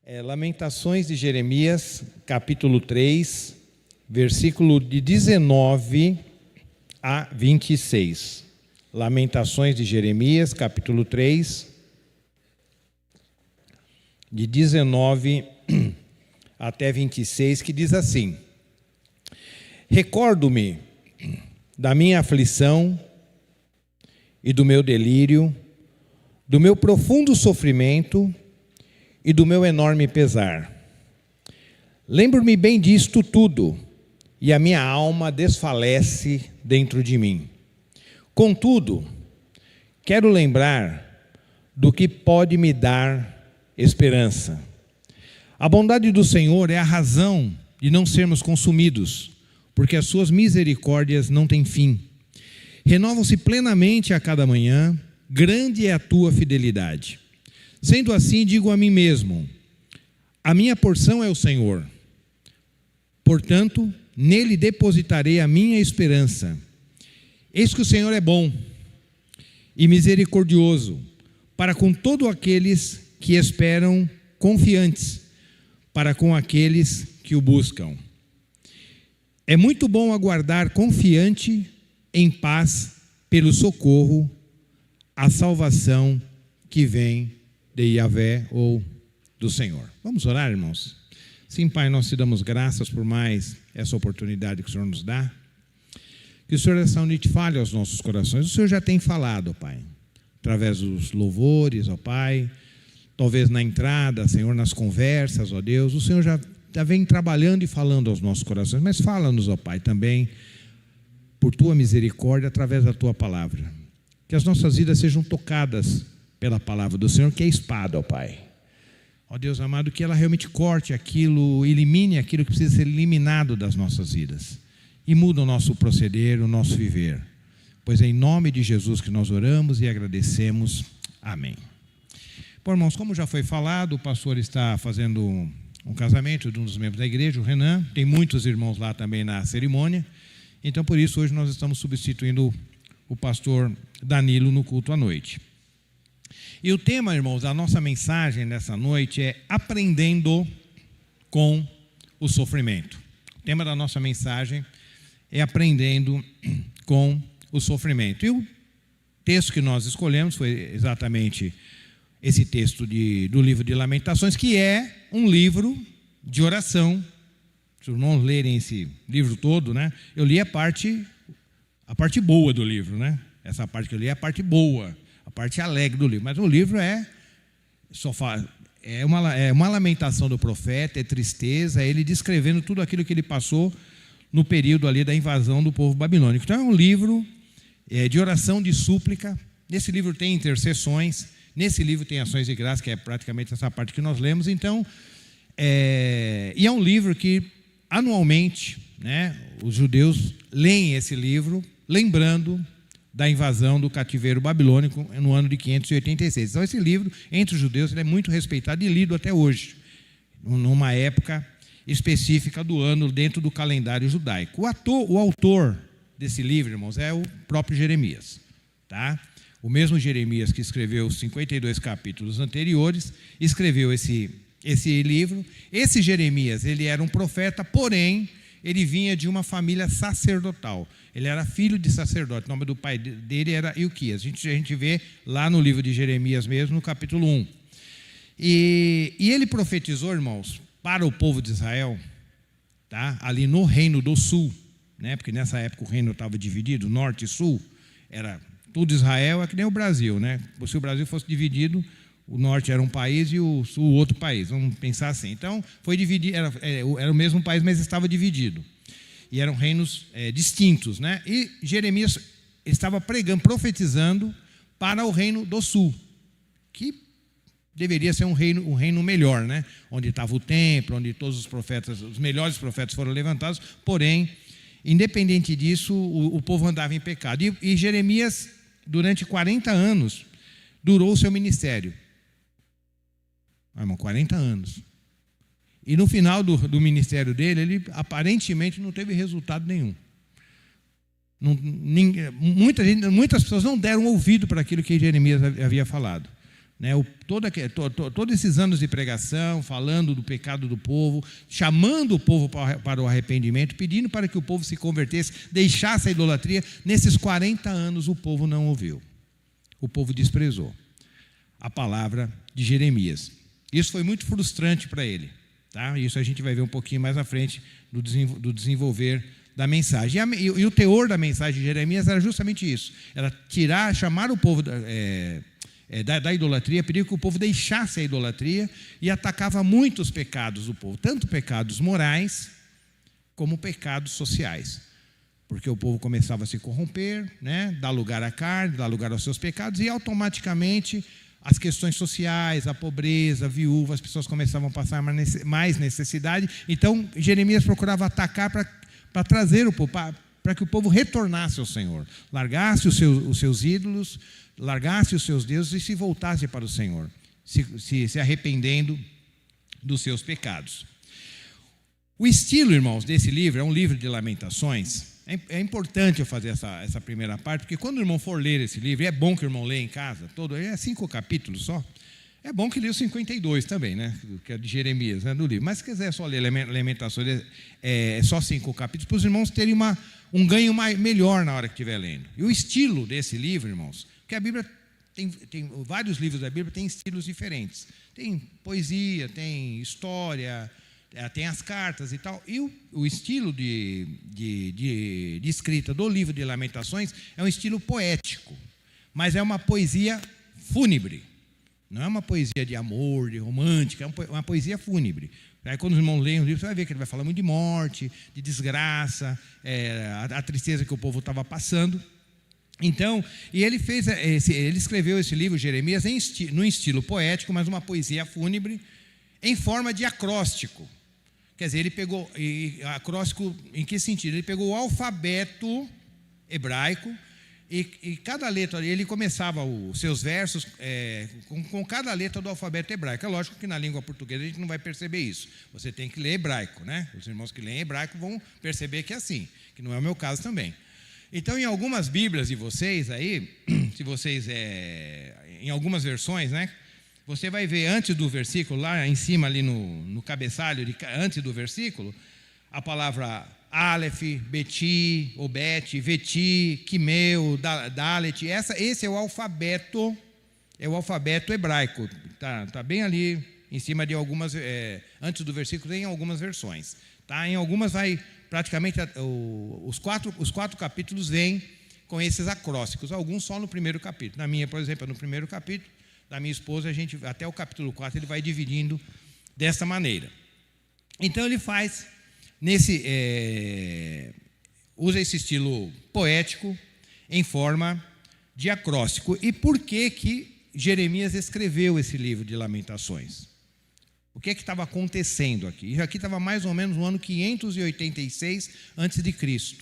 Lamentações de Jeremias, capítulo 3, versículo de 19 a 26. Lamentações de Jeremias, capítulo 3, de 19 até 26, que diz assim: Recordo-me da minha aflição e do meu delírio, do meu profundo sofrimento e do meu enorme pesar. Lembro-me bem disto tudo, e a minha alma desfalece dentro de mim. Contudo, quero lembrar do que pode me dar esperança. A bondade do Senhor é a razão de não sermos consumidos, porque as suas misericórdias não têm fim. Renovam-se plenamente a cada manhã, grande é a tua fidelidade. Sendo assim, digo a mim mesmo: a minha porção é o Senhor. Portanto, nele depositarei a minha esperança. Eis que o Senhor é bom e misericordioso para com todos aqueles que esperam confiantes, para com aqueles que o buscam. É muito bom aguardar confiante em paz pelo socorro, a salvação que vem de Yahvé ou do Senhor. Vamos orar, irmãos? Sim, Pai, nós te damos graças por mais essa oportunidade que o Senhor nos dá. Que o Senhor essa noite fale aos nossos corações. O Senhor já tem falado, Pai, através dos louvores, ó Pai, talvez na entrada, Senhor, nas conversas, ó Deus. O Senhor já vem trabalhando e falando aos nossos corações, mas fala-nos, ó Pai, também por tua misericórdia, através da tua palavra. Que as nossas vidas sejam tocadas pela palavra do Senhor, que é a espada, ó Pai. Ó Deus amado, que ela realmente corte aquilo, elimine aquilo que precisa ser eliminado das nossas vidas. E muda o nosso proceder, o nosso viver. Pois é em nome de Jesus que nós oramos e agradecemos. Amém. Bom, irmãos, como já foi falado, o pastor está fazendo um casamento de um dos membros da igreja, o Renan. Tem muitos irmãos lá também na cerimônia. Então, por isso, hoje nós estamos substituindo o pastor Danilo no culto à noite. E o tema, irmãos, da nossa mensagem nessa noite é aprendendo com o sofrimento. O tema da nossa mensagem é aprendendo com o sofrimento. E o texto que nós escolhemos foi exatamente esse texto do livro de Lamentações, que é um livro de oração. Se os irmãos lerem esse livro todo, né? Eu li a parte boa do livro, né? Essa parte que eu li é a parte boa, a parte alegre do livro, mas o livro é uma lamentação do profeta, é tristeza, é ele descrevendo tudo aquilo que ele passou no período ali da invasão do povo babilônico. Então é um livro de oração, de súplica. Nesse livro tem intercessões, nesse livro tem ações de graça, que é praticamente essa parte que nós lemos. Então, e é um livro que anualmente, né, os judeus leem esse livro, lembrando da invasão do cativeiro babilônico no ano de 586. Então, esse livro, entre os judeus, ele é muito respeitado e lido até hoje, numa época específica do ano, dentro do calendário judaico. O autor desse livro, irmãos, é o próprio Jeremias. Tá? O mesmo Jeremias que escreveu os 52 capítulos anteriores, escreveu esse livro. Esse Jeremias, ele era um profeta, porém, ele vinha de uma família sacerdotal. Ele era filho de sacerdote. O nome do pai dele era Ilquias. A gente vê lá no livro de Jeremias mesmo, no capítulo 1. E ele profetizou, irmãos, para o povo de Israel, tá? Ali no reino do sul, né? Porque nessa época o reino estava dividido, norte e sul. Era tudo Israel, é que nem o Brasil, né? Se o Brasil fosse dividido, o norte era um país e o sul outro país, vamos pensar assim. Então, foi dividido, era o mesmo país, mas estava dividido. E eram reinos distintos, né? E Jeremias estava profetizando para o reino do sul, que deveria ser um reino melhor, né? Onde estava o templo, onde todos os profetas, os melhores profetas foram levantados, porém, independente disso, o povo andava em pecado. E Jeremias, durante 40 anos, durou o seu ministério. Irmão, 40 anos. E no final do ministério dele, ele aparentemente não teve resultado nenhum. Muitas pessoas não deram ouvido para aquilo que Jeremias havia falado. né? Todos esses anos de pregação, falando do pecado do povo, chamando o povo para o arrependimento, pedindo para que o povo se convertesse, deixasse a idolatria. Nesses 40 anos o povo não ouviu. O povo desprezou a palavra de Jeremias. Isso foi muito frustrante para ele. Tá? Isso a gente vai ver um pouquinho mais à frente do desenvolver da mensagem. E o teor da mensagem de Jeremias era justamente isso. Era chamar o povo da idolatria, pedir que o povo deixasse a idolatria, e atacava muitos pecados do povo, tanto pecados morais como pecados sociais. Porque o povo começava a se corromper, né? Dar lugar à carne, dar lugar aos seus pecados, e automaticamente as questões sociais, a pobreza, a viúva, as pessoas começavam a passar mais necessidade. Então Jeremias procurava atacar para trazer o povo, para que o povo retornasse ao Senhor, largasse os seus ídolos, largasse os seus deuses e se voltasse para o Senhor, se arrependendo dos seus pecados. O estilo, irmãos, desse livro é um livro de lamentações. É importante eu fazer essa primeira parte, porque quando o irmão for ler esse livro, e é bom que o irmão leia em casa, é 5 capítulos só, é bom que leia os 52 também, né, que é de Jeremias, né, do livro. Mas se quiser só ler Lamentações, é só 5 capítulos, para os irmãos terem um ganho melhor na hora que estiver lendo. E o estilo desse livro, irmãos, porque a Bíblia tem vários livros da Bíblia têm estilos diferentes. Tem poesia, tem história, tem as cartas e tal. E o estilo de escrita do livro de Lamentações é um estilo poético, mas é uma poesia fúnebre. Não é uma poesia de amor, de romântica, é uma poesia fúnebre. Aí, quando os irmãos leem o livro, você vai ver que ele vai falar muito de morte, de desgraça, a tristeza que o povo estava passando. Então, e ele escreveu esse livro, Jeremias, num estilo poético, mas uma poesia fúnebre, em forma de acróstico. Quer dizer, ele pegou, acróstico em que sentido? Ele pegou o alfabeto hebraico, e cada letra, ele começava os seus versos com cada letra do alfabeto hebraico. É lógico que na língua portuguesa a gente não vai perceber isso. Você tem que ler hebraico, né? Os irmãos que leem hebraico vão perceber que é assim, que não é o meu caso também. Então, em algumas Bíblias de vocês aí, se vocês, em algumas versões, né? Você vai ver antes do versículo, lá em cima, ali no cabeçalho, antes do versículo, a palavra Aleph, Beti, Obet, Veti, Quimeu, Dalet. Esse é o alfabeto hebraico. Tá bem ali em cima de algumas, antes do versículo, tem algumas versões. Tá? Em algumas vai praticamente os quatro capítulos vêm com esses acrósticos, alguns só no primeiro capítulo. Na minha, por exemplo, no primeiro capítulo, da minha esposa, a gente até o capítulo 4 ele vai dividindo dessa maneira. Então ele faz usa esse estilo poético em forma de acróstico. E por que Jeremias escreveu esse livro de Lamentações? O que estava acontecendo aqui? Aqui estava mais ou menos no ano 586 a.C.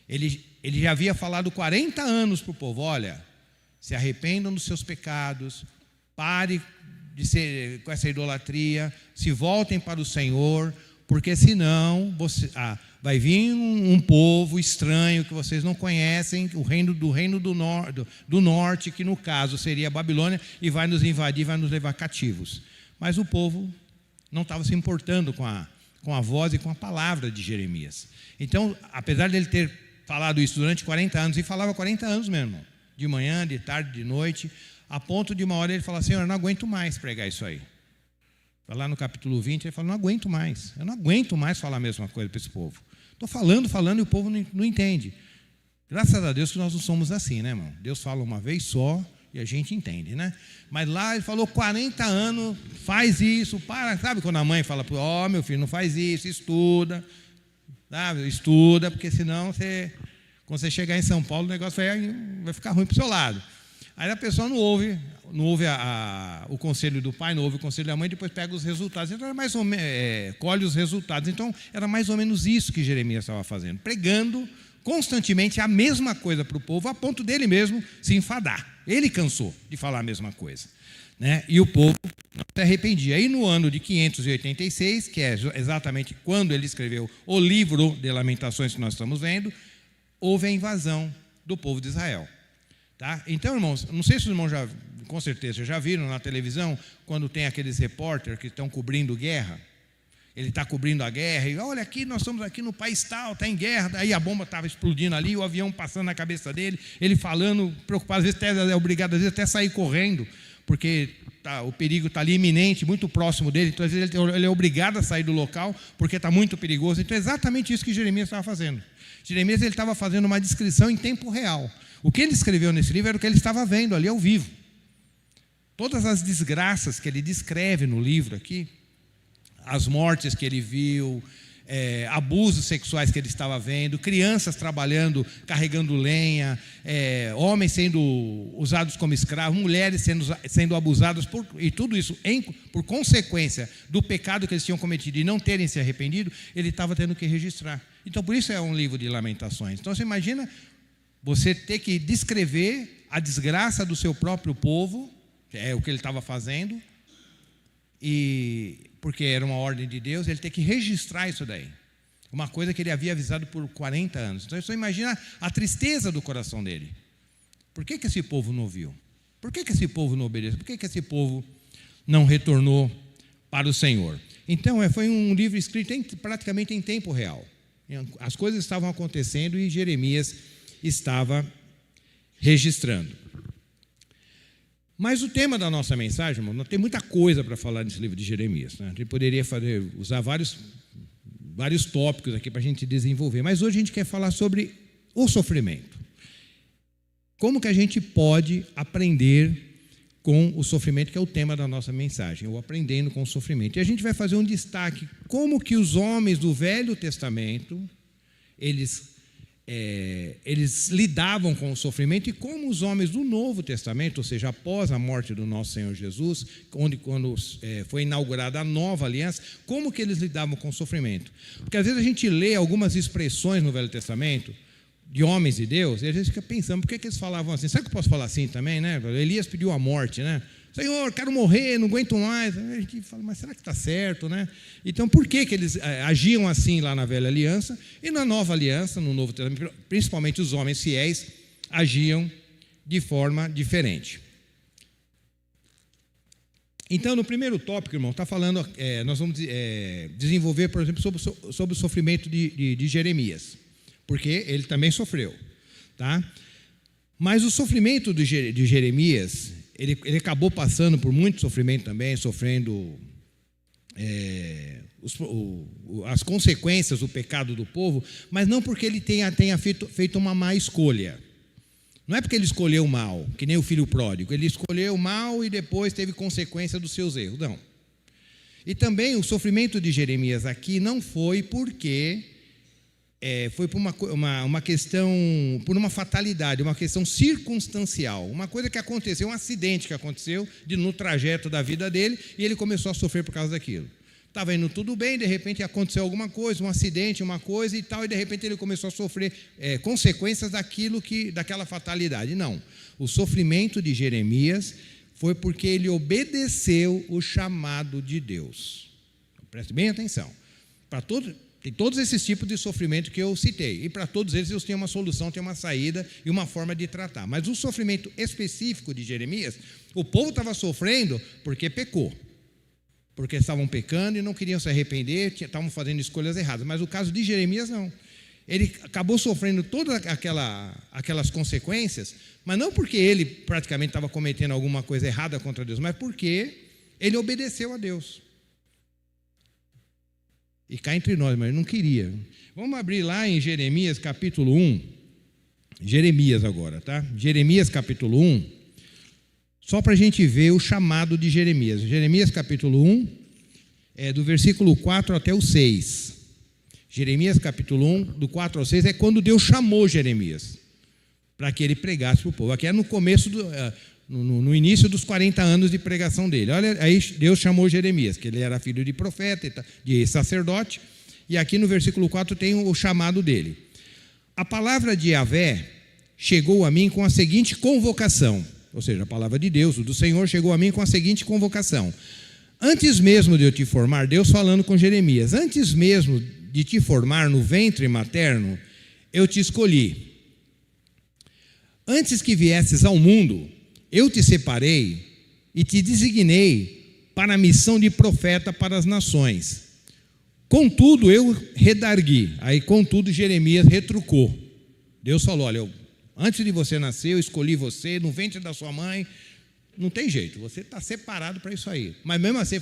Ele já havia falado 40 anos para o povo: olha, se arrependam dos seus pecados, pare de ser com essa idolatria, se voltem para o Senhor, porque senão vai vir um povo estranho que vocês não conhecem, o reino do norte, que no caso seria a Babilônia, e vai nos invadir, vai nos levar cativos. Mas o povo não estava se importando com a voz e com a palavra de Jeremias. Então, apesar de ele ter falado isso durante 40 anos, e falava 40 anos mesmo, de manhã, de tarde, de noite, a ponto de uma hora ele falar: Senhor, eu não aguento mais pregar isso aí. Lá no capítulo 20, ele fala: não aguento mais, eu não aguento mais falar a mesma coisa para esse povo. Estou falando e o povo não entende. Graças a Deus que nós não somos assim, né, irmão? Deus fala uma vez só e a gente entende, né? Mas lá ele falou 40 anos, faz isso, sabe quando a mãe fala: ó, meu filho, não faz isso, estuda, sabe? Estuda, porque senão quando você chegar em São Paulo, o negócio vai ficar ruim para o seu lado. Aí a pessoa não ouve o conselho do pai, não ouve o conselho da mãe, depois pega os resultados. Então, era mais ou menos, colhe os resultados. Então, era mais ou menos isso que Jeremias estava fazendo, pregando constantemente a mesma coisa para o povo, a ponto dele mesmo se enfadar. Ele cansou de falar a mesma coisa, né? E o povo não se arrependia. Aí, no ano de 586, que é exatamente quando ele escreveu o livro de Lamentações que nós estamos vendo, houve a invasão do povo de Israel. Tá? Então, irmãos, não sei se os irmãos já, com certeza, já viram na televisão, quando tem aqueles repórteres que estão cobrindo guerra. Ele está cobrindo a guerra, e olha aqui, nós estamos aqui no país tal, está em guerra, aí a bomba estava explodindo ali, o avião passando na cabeça dele, ele falando, preocupado, às vezes até, é obrigado às vezes até sair correndo, porque o perigo está ali iminente, muito próximo dele, então às vezes ele é obrigado a sair do local, porque está muito perigoso. Então é exatamente isso que Jeremias estava fazendo. Jeremias estava fazendo uma descrição em tempo real. O que ele escreveu nesse livro era o que ele estava vendo ali ao vivo. Todas as desgraças que ele descreve no livro aqui, as mortes que ele viu, abusos sexuais que ele estava vendo, crianças trabalhando, carregando lenha, homens sendo usados como escravos, mulheres sendo abusadas, e tudo isso por consequência do pecado que eles tinham cometido e não terem se arrependido, ele estava tendo que registrar. Então, por isso é um livro de lamentações. Então, você imagina você ter que descrever a desgraça do seu próprio povo, é o que ele estava fazendo, e porque era uma ordem de Deus, ele tem que registrar isso daí. Uma coisa que ele havia avisado por 40 anos. Então, você imagina a tristeza do coração dele. Por que esse povo não ouviu? Por que esse povo não obedeceu? Por que esse povo não retornou para o Senhor? Então, foi um livro escrito praticamente em tempo real. As coisas estavam acontecendo e Jeremias estava registrando. Mas o tema da nossa mensagem, irmão, não tem muita coisa para falar nesse livro de Jeremias, né? A gente poderia usar vários tópicos aqui para a gente desenvolver, mas hoje a gente quer falar sobre o sofrimento. Como que a gente pode aprender com o sofrimento, que é o tema da nossa mensagem, ou aprendendo com o sofrimento. E a gente vai fazer um destaque, como que os homens do Velho Testamento, eles lidavam com o sofrimento, e como os homens do Novo Testamento, ou seja, após a morte do nosso Senhor Jesus, quando foi inaugurada a nova aliança, como que eles lidavam com o sofrimento. Porque às vezes a gente lê algumas expressões no Velho Testamento, de homens de Deus, e às vezes fica pensando, por que eles falavam assim? Será que eu posso falar assim também, né? Elias pediu a morte, né? Senhor, quero morrer, não aguento mais. A gente fala, mas será que está certo, né? Então, por que eles agiam assim lá na Velha Aliança? E na Nova Aliança, no Novo Testamento, principalmente os homens fiéis, agiam de forma diferente. Então, no primeiro tópico, irmão, está falando, nós vamos desenvolver, por exemplo, sobre o sofrimento de Jeremias, porque ele também sofreu, tá? Mas o sofrimento de Jeremias, ele acabou passando por muito sofrimento também, sofrendo as consequências do pecado do povo, mas não porque ele tenha feito uma má escolha. Não é porque ele escolheu mal, que nem o filho pródigo. Ele escolheu mal e depois teve consequência dos seus erros. Não. E também o sofrimento de Jeremias aqui não foi porque foi por uma questão, por uma fatalidade, uma questão circunstancial, uma coisa que aconteceu, um acidente que aconteceu no trajeto da vida dele, e ele começou a sofrer por causa daquilo. Estava indo tudo bem, de repente aconteceu alguma coisa, um acidente, uma coisa e tal, e de repente ele começou a sofrer consequências daquela fatalidade. Não, o sofrimento de Jeremias foi porque ele obedeceu o chamado de Deus. Preste bem atenção. Tem todos esses tipos de sofrimento que eu citei, e para todos eles Deus tem uma solução, tem uma saída e uma forma de tratar. Mas o sofrimento específico de Jeremias, o povo estava sofrendo porque pecou, porque estavam pecando e não queriam se arrepender, estavam fazendo escolhas erradas. Mas o caso de Jeremias não. Ele acabou sofrendo todas aquelas consequências, mas não porque ele praticamente estava cometendo alguma coisa errada contra Deus, mas porque ele obedeceu a Deus. E cá entre nós, mas ele não queria. Vamos abrir lá em Jeremias capítulo 1. Jeremias agora, tá? Jeremias capítulo 1. Só para a gente ver o chamado de Jeremias. Jeremias capítulo 1, do versículo 4 até o 6. Jeremias capítulo 1, do 4 ao 6, é quando Deus chamou Jeremias para que ele pregasse para o povo. Aqui é no começo, no início dos 40 anos de pregação dele. Olha, aí Deus chamou Jeremias, que ele era filho de profeta, de sacerdote, e aqui no versículo 4 tem o chamado dele. A palavra de Yahvé chegou a mim com a seguinte convocação, ou seja, a palavra de Deus, do Senhor, chegou a mim com a seguinte convocação. Antes mesmo de eu te formar, Deus falando com Jeremias, antes mesmo de te formar no ventre materno, eu te escolhi. Antes que viesses ao mundo, eu te separei e te designei para a missão de profeta para as nações. Contudo, eu redargui. Aí, contudo, Jeremias retrucou. Deus falou: olha, antes de você nascer, eu escolhi você no ventre da sua mãe. Não tem jeito, você está separado para isso aí. Mas mesmo assim,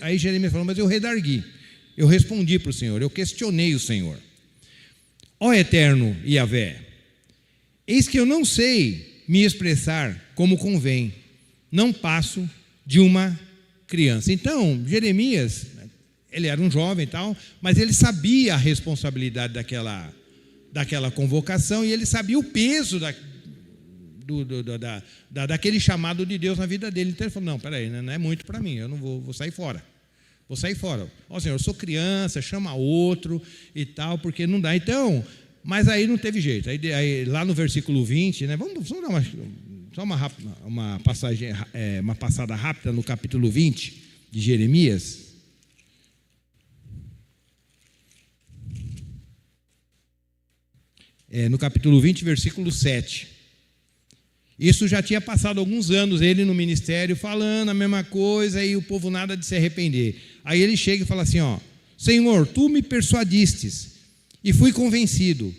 aí Jeremias falou: mas eu redargui. Eu respondi para o Senhor, eu questionei o Senhor. Ó Eterno Yahvé, eis que eu não sei me expressar como convém, não passo de uma criança. Então, Jeremias, ele era um jovem e tal, mas ele sabia a responsabilidade daquela convocação, e ele sabia o peso daquele chamado de Deus na vida dele. Então ele falou: não, peraí, não é muito para mim, eu não vou sair fora. Vou sair fora. Ó Senhor, eu sou criança, chama outro e tal, porque não dá. Então, mas aí não teve jeito. Aí lá no versículo 20, né, vamos dar uma passada rápida no capítulo 20 de Jeremias. No capítulo 20, versículo 7. Isso já tinha passado alguns anos, ele no ministério falando a mesma coisa, e o povo nada de se arrepender. Aí ele chega e fala assim: ó, Senhor, tu me persuadistes e fui convencido.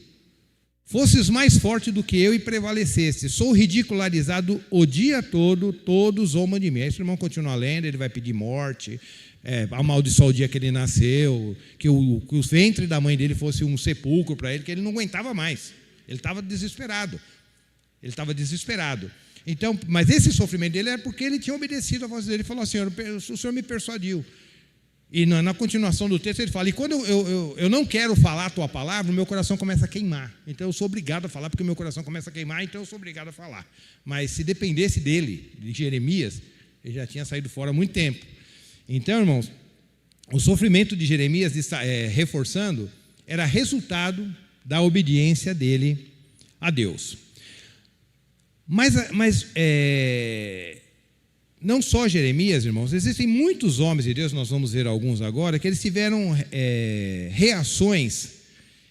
Fosses mais forte do que eu e prevaleceste. Sou ridicularizado o dia todo, todos zombam de mim. Aí esse irmão continua lendo, ele vai pedir morte, amaldiçoar o dia que ele nasceu, que o ventre da mãe dele fosse um sepulcro para ele, que ele não aguentava mais. Ele estava desesperado. Então, mas esse sofrimento dele era porque ele tinha obedecido a voz dele. Ele falou assim: o Senhor me persuadiu. E na continuação do texto ele fala: e quando eu não quero falar a tua palavra, o meu coração começa a queimar. Então eu sou obrigado a falar, porque o meu coração começa a queimar, então eu sou obrigado a falar. Mas se dependesse dele, de Jeremias, ele já tinha saído fora há muito tempo. Então, irmãos, o sofrimento de Jeremias, reforçando, era resultado da obediência dele a Deus. Mas não só Jeremias, irmãos, existem muitos homens de Deus, nós vamos ver alguns agora, que eles tiveram reações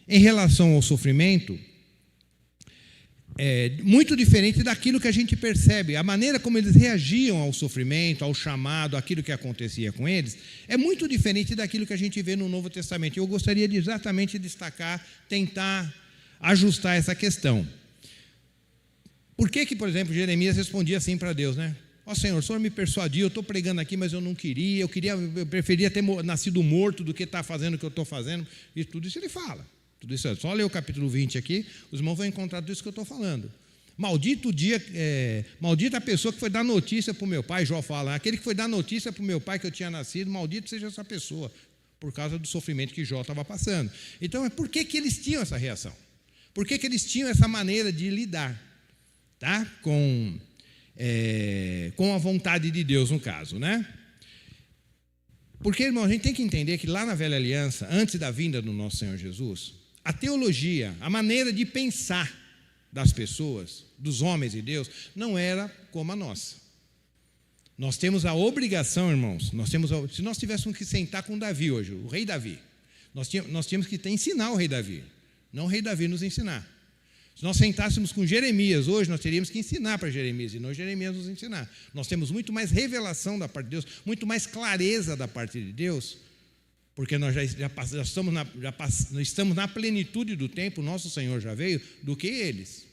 em relação ao sofrimento muito diferente daquilo que a gente percebe. A maneira como eles reagiam ao sofrimento, ao chamado, aquilo que acontecia com eles, é muito diferente daquilo que a gente vê no Novo Testamento. Eu gostaria de exatamente destacar, tentar ajustar essa questão. Por que, por exemplo, Jeremias respondia assim para Deus, né? Ó Senhor, o Senhor me persuadiu, eu estou pregando aqui, mas eu não queria, eu preferia ter nascido morto do que estar fazendo o que eu estou fazendo. E tudo isso ele fala. Tudo isso, só ler o capítulo 20 aqui, os irmãos vão encontrar tudo isso que eu estou falando. Maldito o dia, maldita a pessoa que foi dar notícia para o meu pai, Jó fala, aquele que foi dar notícia para o meu pai que eu tinha nascido, maldito seja essa pessoa, por causa do sofrimento que Jó estava passando. Então, por que eles tinham essa reação? Por que eles tinham essa maneira de lidar, tá? Com a vontade de Deus, no caso, né? Porque, irmão, a gente tem que entender que lá na Velha Aliança, antes da vinda do nosso Senhor Jesus, a teologia, a maneira de pensar das pessoas, dos homens de Deus, não era como a nossa. Nós temos a obrigação, irmãos, se nós tivéssemos que sentar com Davi hoje, o rei Davi, nós tínhamos que ensinar o rei Davi, não o rei Davi nos ensinar. Se nós sentássemos com Jeremias hoje, nós teríamos que ensinar para Jeremias, e não Jeremias nos ensinar. Nós temos muito mais revelação da parte de Deus, muito mais clareza da parte de Deus, porque nós já estamos na plenitude do tempo, o nosso Senhor já veio, do que eles.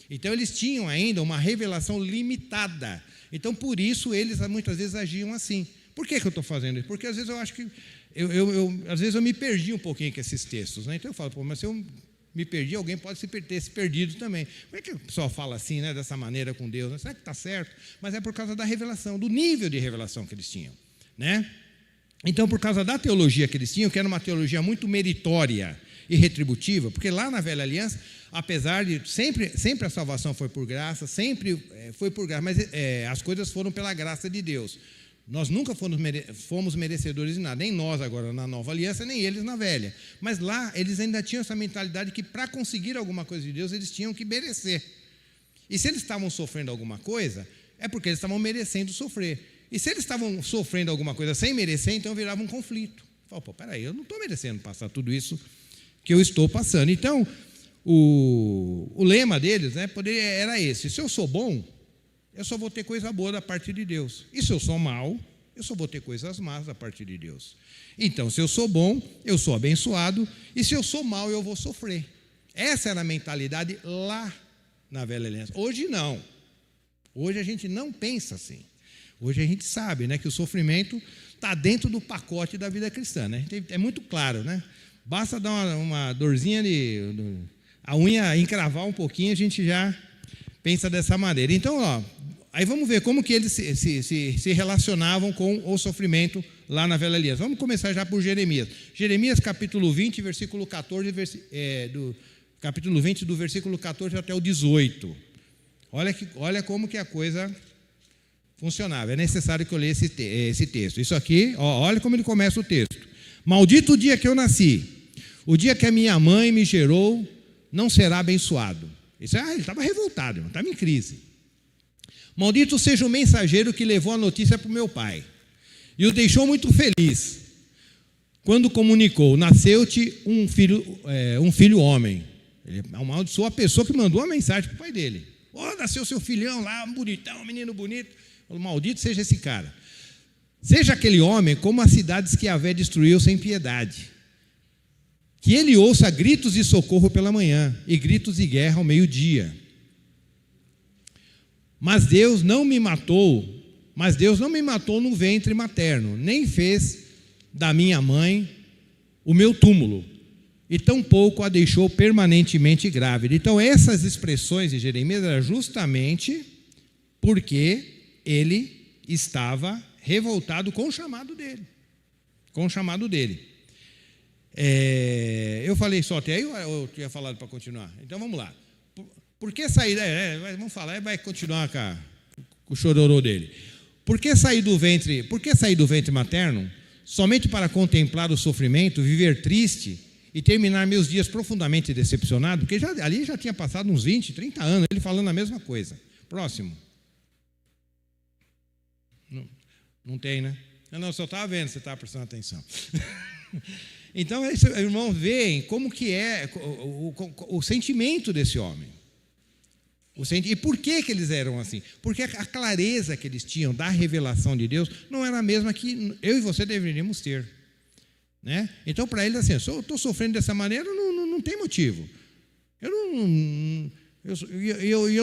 Então, eles tinham ainda uma revelação limitada. Então, por isso, eles muitas vezes agiam assim. Por que eu estou fazendo isso? Porque, às vezes, eu acho que... às vezes, eu me perdi um pouquinho com esses textos, né? Então, eu falo, mas se eu me perdi, alguém pode ter se perdido também. Como é que o pessoal fala assim, né, dessa maneira com Deus? Né? Será que está certo? Mas é por causa da revelação, do nível de revelação que eles tinham, né? Então, por causa da teologia que eles tinham, que era uma teologia muito meritória e retributiva, porque lá na Velha Aliança, apesar de sempre a salvação foi por graça, sempre foi por graça, mas as coisas foram pela graça de Deus. Nós nunca fomos merecedores de nada, nem nós agora na Nova Aliança, nem eles na Velha. Mas lá eles ainda tinham essa mentalidade que para conseguir alguma coisa de Deus, eles tinham que merecer. E se eles estavam sofrendo alguma coisa, é porque eles estavam merecendo sofrer. E se eles estavam sofrendo alguma coisa sem merecer, então virava um conflito. Fala, peraí, eu não estou merecendo passar tudo isso que eu estou passando. Então, o lema deles, né, era esse: se eu sou bom, eu só vou ter coisa boa da parte de Deus. E se eu sou mau, eu só vou ter coisas más da parte de Deus. Então, se eu sou bom, eu sou abençoado. E se eu sou mau, eu vou sofrer. Essa era a mentalidade lá na velha aliança. Hoje não. Hoje a gente não pensa assim. Hoje a gente sabe, né, que o sofrimento está dentro do pacote da vida cristã, né? É muito claro, né? Basta dar uma dorzinha a unha encravar um pouquinho, a gente já pensa dessa maneira. Então, aí vamos ver como que eles se relacionavam com o sofrimento lá na velha aliança. Vamos começar já por Jeremias. Jeremias capítulo 20, versículo 14, capítulo 20, do versículo 14 até o 18. Olha como que a coisa funcionava. É necessário que eu leia esse texto. Isso aqui, olha como ele começa o texto. Maldito o dia que eu nasci, o dia que a minha mãe me gerou, não será abençoado. Ele estava revoltado, estava em crise. Maldito seja o mensageiro que levou a notícia para o meu pai e o deixou muito feliz quando comunicou: nasceu-te um filho homem. Ele amaldiçoou a pessoa que mandou a mensagem para o pai dele. Nasceu seu filhão lá, um bonitão, um menino bonito. Maldito seja esse cara. Seja aquele homem como as cidades que Yahvé destruiu sem piedade. Que ele ouça gritos de socorro pela manhã e gritos de guerra ao meio-dia. Mas Deus não me matou no ventre materno, nem fez da minha mãe o meu túmulo, e tampouco a deixou permanentemente grávida. Então essas expressões de Jeremias eram justamente porque ele estava revoltado com o chamado dele. Eu falei só até aí, ou eu tinha falado para continuar? Então vamos lá. Por que sair? Vamos falar, vai continuar com o chororô dele. Por que sair do ventre materno somente para contemplar o sofrimento, viver triste e terminar meus dias profundamente decepcionado? Porque ali já tinha passado uns 20, 30 anos, ele falando a mesma coisa. Próximo. Não tem, né? Eu só estava vendo, você estava prestando atenção. Então, irmãos, veem como que é o sentimento desse homem. E por que eles eram assim? Porque a clareza que eles tinham da revelação de Deus não era a mesma que eu e você deveríamos ter, né? Então, para eles, assim, se eu estou sofrendo dessa maneira, não tem motivo. Eu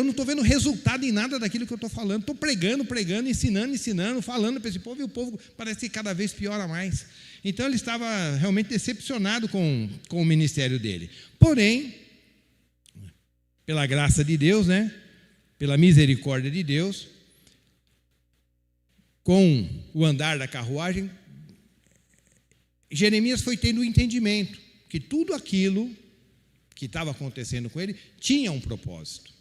não estou vendo resultado em nada daquilo que eu estou falando. Estou pregando, ensinando, falando para esse povo, e o povo parece que cada vez piora mais. Então ele estava realmente decepcionado com o ministério dele. Porém, pela graça de Deus, né, pela misericórdia de Deus, com o andar da carruagem, Jeremias foi tendo o entendimento que tudo aquilo que estava acontecendo com ele tinha um propósito.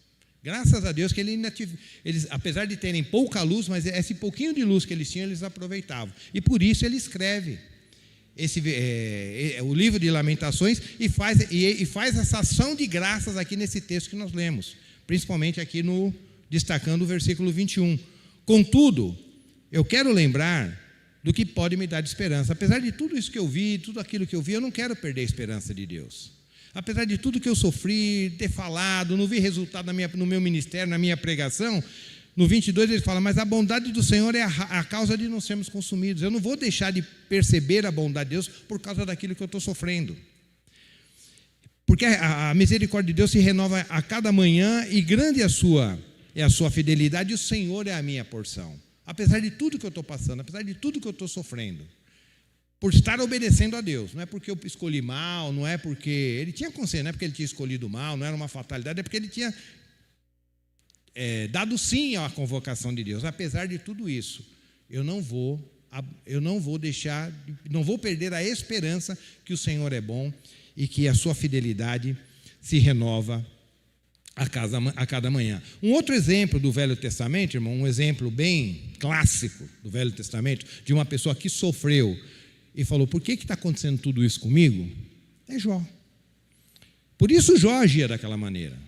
Graças a Deus que eles, apesar de terem pouca luz, mas esse pouquinho de luz que eles tinham, eles aproveitavam. E por isso ele escreve o livro de Lamentações e faz essa ação de graças aqui nesse texto que nós lemos, principalmente aqui destacando o versículo 21. Contudo, eu quero lembrar do que pode me dar de esperança. Apesar de tudo isso que eu vi, tudo aquilo que eu vi, eu não quero perder a esperança de Deus. Apesar de tudo que eu sofri, ter falado, não vi resultado no meu ministério, na minha pregação, no 22 ele fala: mas a bondade do Senhor é a causa de não sermos consumidos. Eu não vou deixar de perceber a bondade de Deus por causa daquilo que eu estou sofrendo. Porque a misericórdia de Deus se renova a cada manhã, e grande é a sua fidelidade, e o Senhor é a minha porção. Apesar de tudo que eu estou passando, apesar de tudo que eu estou sofrendo, por estar obedecendo a Deus. Não é porque eu escolhi mal, não é porque ele tinha consciência, não é porque ele tinha escolhido mal, não era uma fatalidade, é porque ele tinha dado sim à convocação de Deus. Apesar de tudo isso, eu não vou perder a esperança que o Senhor é bom e que a sua fidelidade se renova a cada manhã. Um outro exemplo do Velho Testamento, irmão, um exemplo bem clássico do Velho Testamento, de uma pessoa que sofreu e falou: por que está acontecendo tudo isso comigo? É Jó. Por isso Jó agia daquela maneira.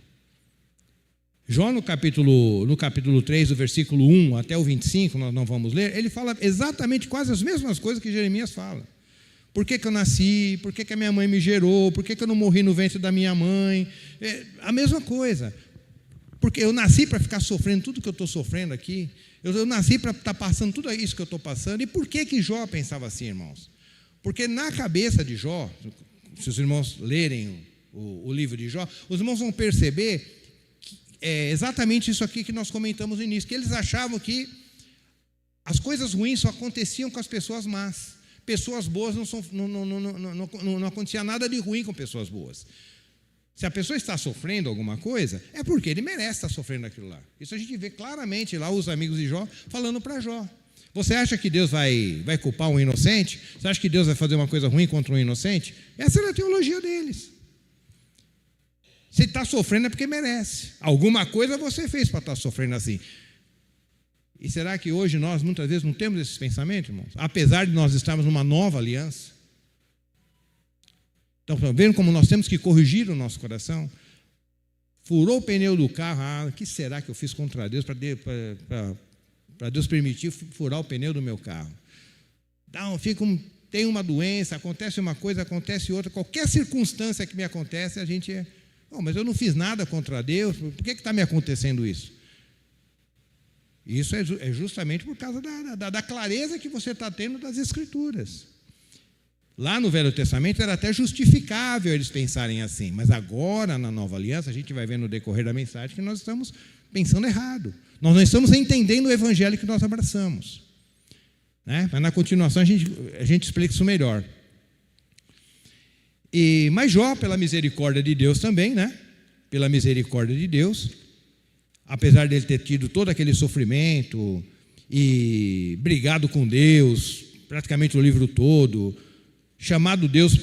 Jó, no capítulo 3, do versículo 1 até o 25, nós não vamos ler, ele fala exatamente quase as mesmas coisas que Jeremias fala. Por que eu nasci? Por que a minha mãe me gerou? Por que eu não morri no ventre da minha mãe? É a mesma coisa. Porque eu nasci para ficar sofrendo tudo que eu estou sofrendo aqui. Eu nasci para estar passando tudo isso que eu estou passando. E por que Jó pensava assim, irmãos? Porque na cabeça de Jó, se os irmãos lerem o livro de Jó, os irmãos vão perceber que é exatamente isso aqui que nós comentamos no início, que eles achavam que as coisas ruins só aconteciam com as pessoas más. Pessoas boas não acontecia nada de ruim com pessoas boas. Se a pessoa está sofrendo alguma coisa, é porque ele merece estar sofrendo aquilo lá. Isso a gente vê claramente lá os amigos de Jó falando para Jó. Você acha que Deus vai culpar um inocente? Você acha que Deus vai fazer uma coisa ruim contra um inocente? Essa era a teologia deles. Se ele está sofrendo é porque merece. Alguma coisa você fez para estar sofrendo assim. E será que hoje nós, muitas vezes, não temos esses pensamentos, irmãos? Apesar de nós estarmos numa nova aliança. Então, estão vendo como nós temos que corrigir o nosso coração? Furou o pneu do carro. O que será que eu fiz contra Deus para Deus permitir furar o pneu do meu carro? Tem uma doença, acontece uma coisa, acontece outra. Qualquer circunstância que me acontece, a gente mas eu não fiz nada contra Deus. Por que está me acontecendo isso? Isso é justamente por causa da clareza que você está tendo das Escrituras. Lá no Velho Testamento era até justificável eles pensarem assim, mas agora na Nova Aliança a gente vai ver no decorrer da mensagem que nós estamos pensando errado. Nós não estamos entendendo o Evangelho que nós abraçamos, né? Mas na continuação a gente explica isso melhor. Mas Jó, pela misericórdia de Deus também, né? Pela misericórdia de Deus, apesar dele ter tido todo aquele sofrimento e brigado com Deus, praticamente o livro todo, chamado Deus,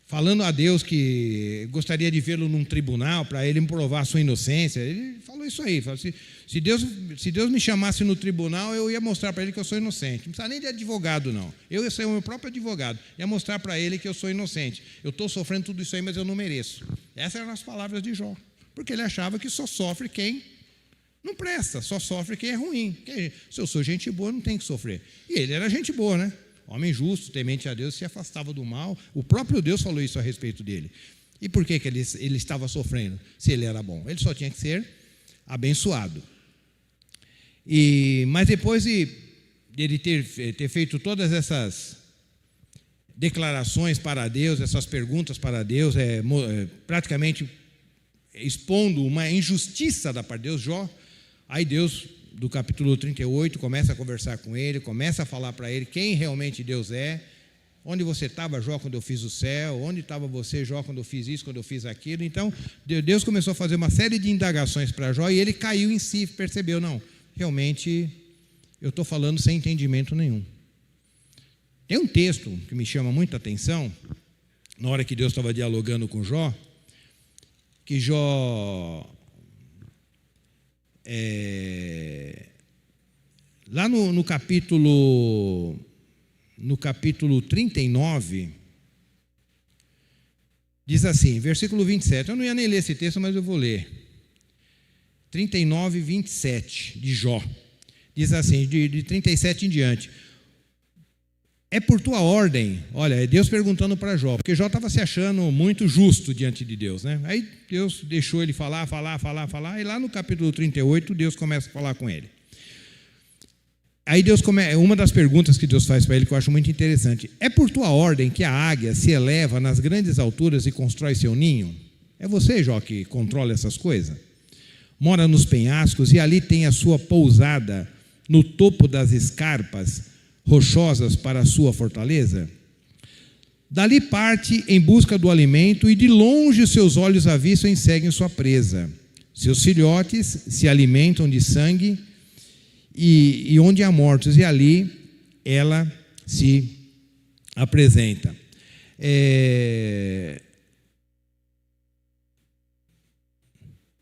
falando a Deus que gostaria de vê-lo num tribunal para ele provar a sua inocência. Ele falou isso aí, falou assim, se Deus me chamasse no tribunal, eu ia mostrar para ele que eu sou inocente. Não precisa nem de advogado, não. Eu ia ser o meu próprio advogado, ia mostrar para ele que eu sou inocente. Eu estou sofrendo tudo isso aí, mas eu não mereço. Essas eram as palavras de Jó, porque ele achava que só sofre quem não presta, só sofre quem é ruim. Se eu sou gente boa, não tem que sofrer. E ele era gente boa, né? Homem justo, temente a Deus, se afastava do mal. O próprio Deus falou isso a respeito dele. E por que ele estava sofrendo, se ele era bom? Ele só tinha que ser abençoado. Mas depois de ele ter feito todas essas declarações para Deus, essas perguntas para Deus, praticamente expondo uma injustiça da parte de Deus, Jó, aí Deus, do capítulo 38, começa a conversar com ele, começa a falar para ele quem realmente Deus é. Onde você estava, Jó, quando eu fiz o céu? Onde estava você, Jó, quando eu fiz isso, quando eu fiz aquilo? Então, Deus começou a fazer uma série de indagações para Jó e ele caiu em si, percebeu, não, realmente eu estou falando sem entendimento nenhum. Tem um texto que me chama muita atenção, na hora que Deus estava dialogando com Jó, que Jó, lá no capítulo 39, diz assim, versículo 27, eu não ia nem ler esse texto, mas eu vou ler. 39, 27 de Jó, diz assim, de 37 em diante. É por tua ordem, olha, é Deus perguntando para Jó, porque Jó estava se achando muito justo diante de Deus, né? Aí Deus deixou ele falar, e lá no capítulo 38, Deus começa a falar com ele. Aí uma das perguntas que Deus faz para ele, que eu acho muito interessante, é por tua ordem que a águia se eleva nas grandes alturas e constrói seu ninho? É você, Jó, que controla essas coisas? Mora nos penhascos e ali tem a sua pousada no topo das escarpas rochosas para a sua fortaleza? Dali parte em busca do alimento e de longe seus olhos avistam e seguem sua presa. Seus filhotes se alimentam de sangue e onde há mortos, e ali ela se apresenta.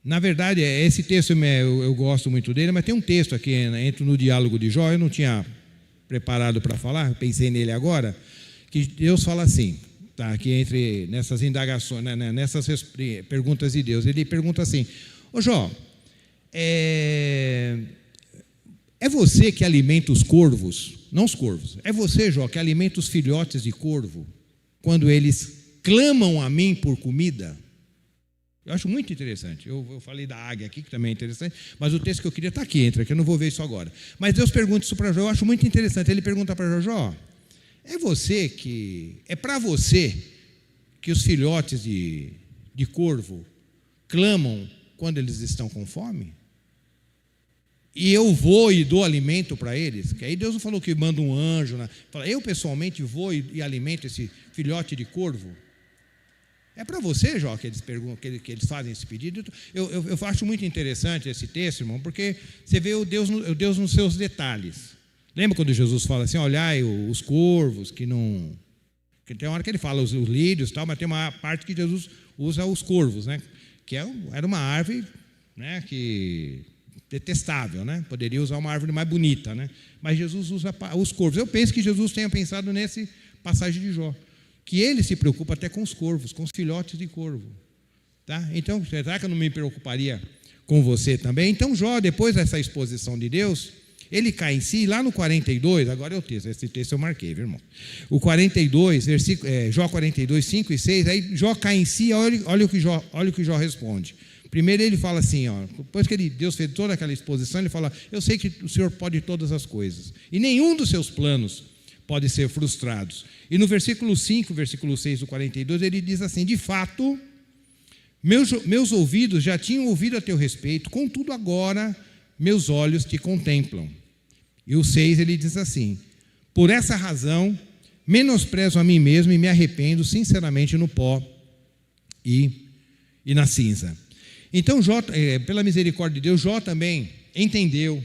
Na verdade, esse texto eu gosto muito dele, mas tem um texto aqui, entra no diálogo de Jó, eu não tinha preparado para falar, pensei nele agora, que Deus fala assim, tá, aqui entre nessas indagações, nessas perguntas de Deus, ele pergunta assim, ô Jó, É você que alimenta os corvos, não os corvos, é você, Jó, que alimenta os filhotes de corvo, quando eles clamam a mim por comida? Eu acho muito interessante. Eu falei da águia aqui, que também é interessante, mas o texto que eu queria está aqui, entra, que eu não vou ver isso agora. Mas Deus pergunta isso para Jó, eu acho muito interessante. Ele pergunta para Jó, é para você que os filhotes de corvo clamam quando eles estão com fome? E eu vou e dou alimento para eles? Que aí Deus não falou que manda um anjo, né? Fala, eu pessoalmente vou e alimento esse filhote de corvo? É para você, Jó, que eles perguntam, que eles fazem esse pedido. Eu acho muito interessante esse texto, irmão, porque você vê o Deus nos seus detalhes. Lembra quando Jesus fala assim, olhai os corvos, que não... Que tem uma hora que ele fala os lírios e tal, mas tem uma parte que Jesus usa os corvos, né? Que era uma árvore, né, que detestável, né? Poderia usar uma árvore mais bonita, né? Mas Jesus usa os corvos. Eu penso que Jesus tenha pensado nesse passagem de Jó, que ele se preocupa até com os corvos, com os filhotes de corvo, tá? Então, será que eu não me preocuparia com você também? Então, Jó, depois dessa exposição de Deus, ele cai em si, lá no 42, agora é o texto, esse texto eu marquei, viu, irmão? O 42, Jó 42, 5 e 6, aí Jó cai em si, olha o que Jó responde. Primeiro ele fala assim, ó, depois que Deus fez toda aquela exposição, ele fala, eu sei que o Senhor pode todas as coisas, e nenhum dos seus planos pode ser frustrado. E no versículo 5, versículo 6 do 42, ele diz assim, de fato, meus ouvidos já tinham ouvido a teu respeito, contudo agora meus olhos te contemplam. E o 6 ele diz assim, por essa razão menosprezo a mim mesmo e me arrependo sinceramente no pó e na cinza. Então, Jó, pela misericórdia de Deus, Jó também entendeu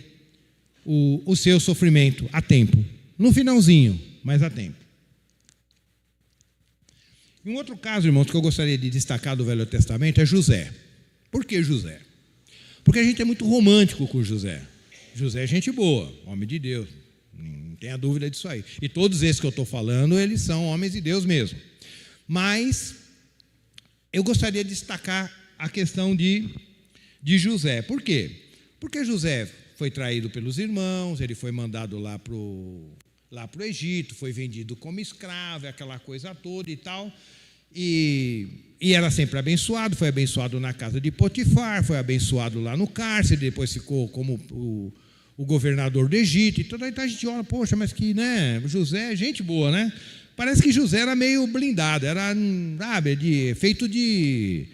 o seu sofrimento a tempo. No finalzinho, mas a tempo. E um outro caso, irmãos, que eu gostaria de destacar do Velho Testamento é José. Por que José? Porque a gente é muito romântico com José. José é gente boa, homem de Deus. Não tenha dúvida disso aí. E todos esses que eu estou falando, eles são homens de Deus mesmo. Mas eu gostaria de destacar a questão de José. Por quê? Porque José foi traído pelos irmãos, ele foi mandado lá para o Egito, foi vendido como escravo, aquela coisa toda e tal, e era sempre abençoado, foi abençoado na casa de Potifar, foi abençoado lá no cárcere, depois ficou como o governador do Egito, e toda a gente olha, poxa, mas que, né, José é gente boa, né? Parece que José era meio blindado, era, sabe, feito de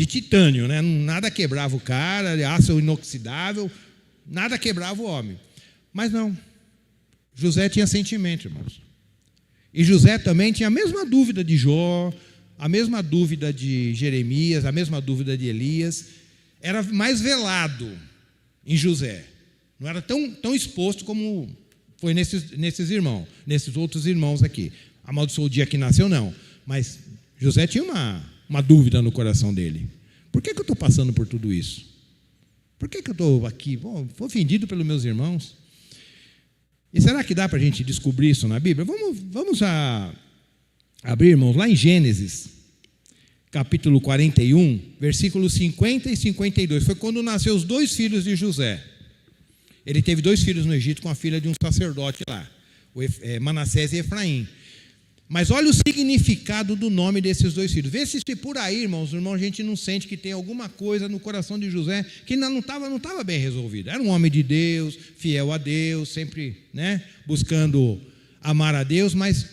titânio, né? Nada quebrava o cara, de aço inoxidável, nada quebrava o homem. Mas não, José tinha sentimento, irmãos. E José também tinha a mesma dúvida de Jó, a mesma dúvida de Jeremias, a mesma dúvida de Elias. Era mais velado em José. Não era tão exposto como foi nesses irmãos, nesses outros irmãos aqui. Amaldiçoou o dia que nasceu, não. Mas José tinha uma dúvida no coração dele. Por que eu estou passando por tudo isso? Por que eu estou aqui? Bom, fui ofendido pelos meus irmãos. E será que dá para a gente descobrir isso na Bíblia? Vamos abrir, irmãos, lá em Gênesis, capítulo 41, versículos 50 e 52. Foi quando nasceu os 2 filhos de José. Ele teve 2 filhos no Egito com a filha de um sacerdote lá, Manassés e Efraim. Mas olha o significado do nome desses 2 filhos. Vê se por aí, irmãos, a gente não sente que tem alguma coisa no coração de José que ainda não estava bem resolvida. Era um homem de Deus, fiel a Deus, sempre, né, buscando amar a Deus, mas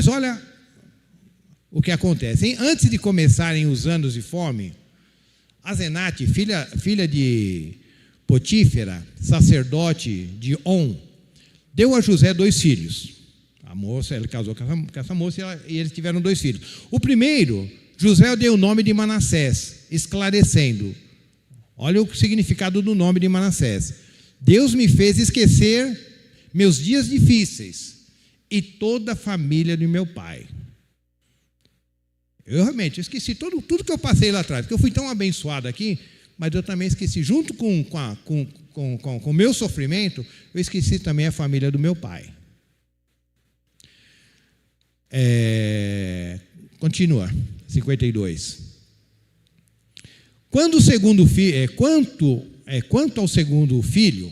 olha o que acontece. Hein? Antes de começarem os anos de fome, Azenate, filha de Potífera, sacerdote de On, deu a José 2 filhos. A moça, ele casou com essa moça e eles tiveram 2 filhos. O primeiro, José deu o nome de Manassés, esclarecendo. Olha o significado do nome de Manassés. Deus me fez esquecer meus dias difíceis e toda a família de meu pai. Eu realmente esqueci tudo que eu passei lá atrás, porque eu fui tão abençoado aqui, mas eu também esqueci, junto com o meu sofrimento, eu esqueci também a família do meu pai. Continua, 52. Quanto ao segundo filho,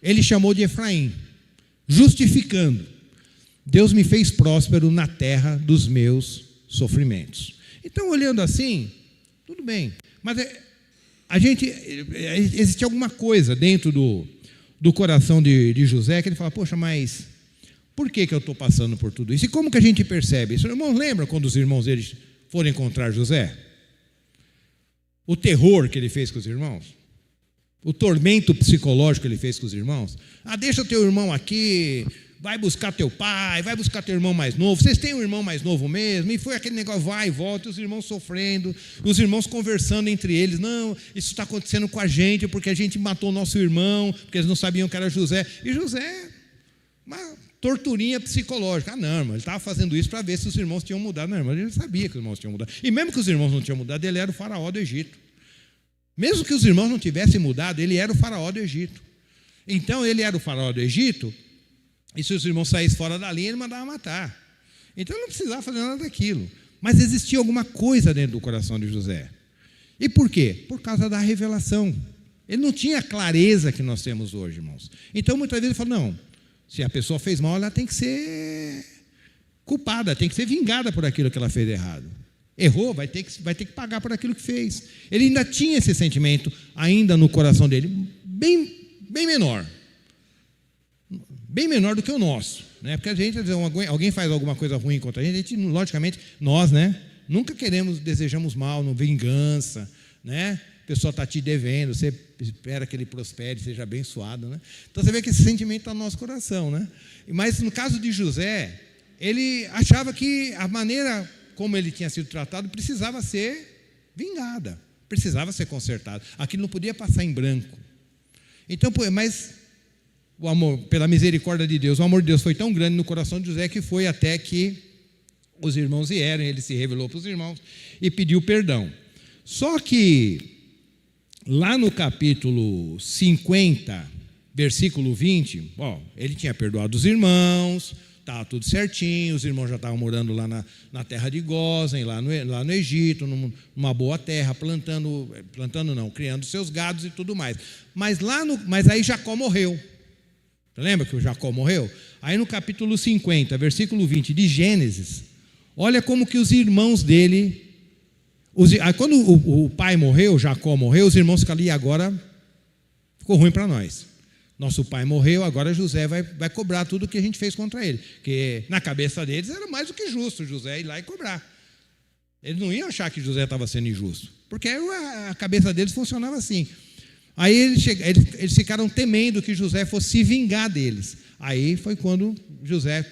ele chamou de Efraim, justificando: Deus me fez próspero na terra dos meus sofrimentos. Então, olhando assim, tudo bem, mas existe alguma coisa dentro do coração de José que ele fala: poxa, mas por que eu estou passando por tudo isso? E como que a gente percebe isso? Irmãos, lembra quando os irmãos deles foram encontrar José? O terror que ele fez com os irmãos? O tormento psicológico que ele fez com os irmãos? Deixa o teu irmão aqui, vai buscar teu pai, vai buscar teu irmão mais novo. Vocês têm um irmão mais novo mesmo? E foi aquele negócio, vai e volta, os irmãos sofrendo, os irmãos conversando entre eles: não, isso está acontecendo com a gente porque a gente matou o nosso irmão, porque eles não sabiam que era José. E José, uma torturinha psicológica. Não, irmão, ele estava fazendo isso para ver se os irmãos tinham mudado. Não, irmão, ele sabia que os irmãos tinham mudado. E mesmo que os irmãos não tinham mudado, ele era o faraó do Egito. Mesmo que os irmãos não tivessem mudado, ele era o faraó do Egito. Então, ele era o faraó do Egito, e se os irmãos saíssem fora da linha, ele mandava matar. Então, ele não precisava fazer nada daquilo. Mas existia alguma coisa dentro do coração de José. E por quê? Por causa da revelação. Ele não tinha a clareza que nós temos hoje, irmãos. Então, muitas vezes ele fala: não, se a pessoa fez mal, ela tem que ser culpada, tem que ser vingada por aquilo que ela fez de errado. Errou, vai ter que pagar por aquilo que fez. Ele ainda tinha esse sentimento ainda no coração dele, bem menor. Bem menor do que o nosso, né? Porque a gente, alguém faz alguma coisa ruim contra a gente, logicamente, nós, né, nunca desejamos mal, não vingança, né? A pessoa está te devendo, você espera que ele prospere, seja abençoado, né? Então você vê que esse sentimento está no nosso coração, né? Mas no caso de José, ele achava que a maneira como ele tinha sido tratado precisava ser vingada, precisava ser consertada. Aquilo não podia passar em branco. Então, mas o amor, pela misericórdia de Deus, o amor de Deus foi tão grande no coração de José que foi até que os irmãos vieram, ele se revelou para os irmãos e pediu perdão. Só que lá no capítulo 50, versículo 20, ele tinha perdoado os irmãos, estava tudo certinho, os irmãos já estavam morando lá na terra de Gósen, lá no Egito, numa boa terra, criando seus gados e tudo mais. Mas aí Jacó morreu. Lembra que o Jacó morreu? Aí no capítulo 50, versículo 20 de Gênesis, olha como que os irmãos dele, aí quando o pai morreu, Jacó morreu, os irmãos ficam ali: agora ficou ruim para nós. Nosso pai morreu, agora José vai cobrar tudo o que a gente fez contra ele. Porque na cabeça deles era mais do que justo José ir lá e cobrar. Eles não iam achar que José estava sendo injusto, porque a cabeça deles funcionava assim. Aí eles ficaram temendo que José fosse se vingar deles. Aí foi quando José,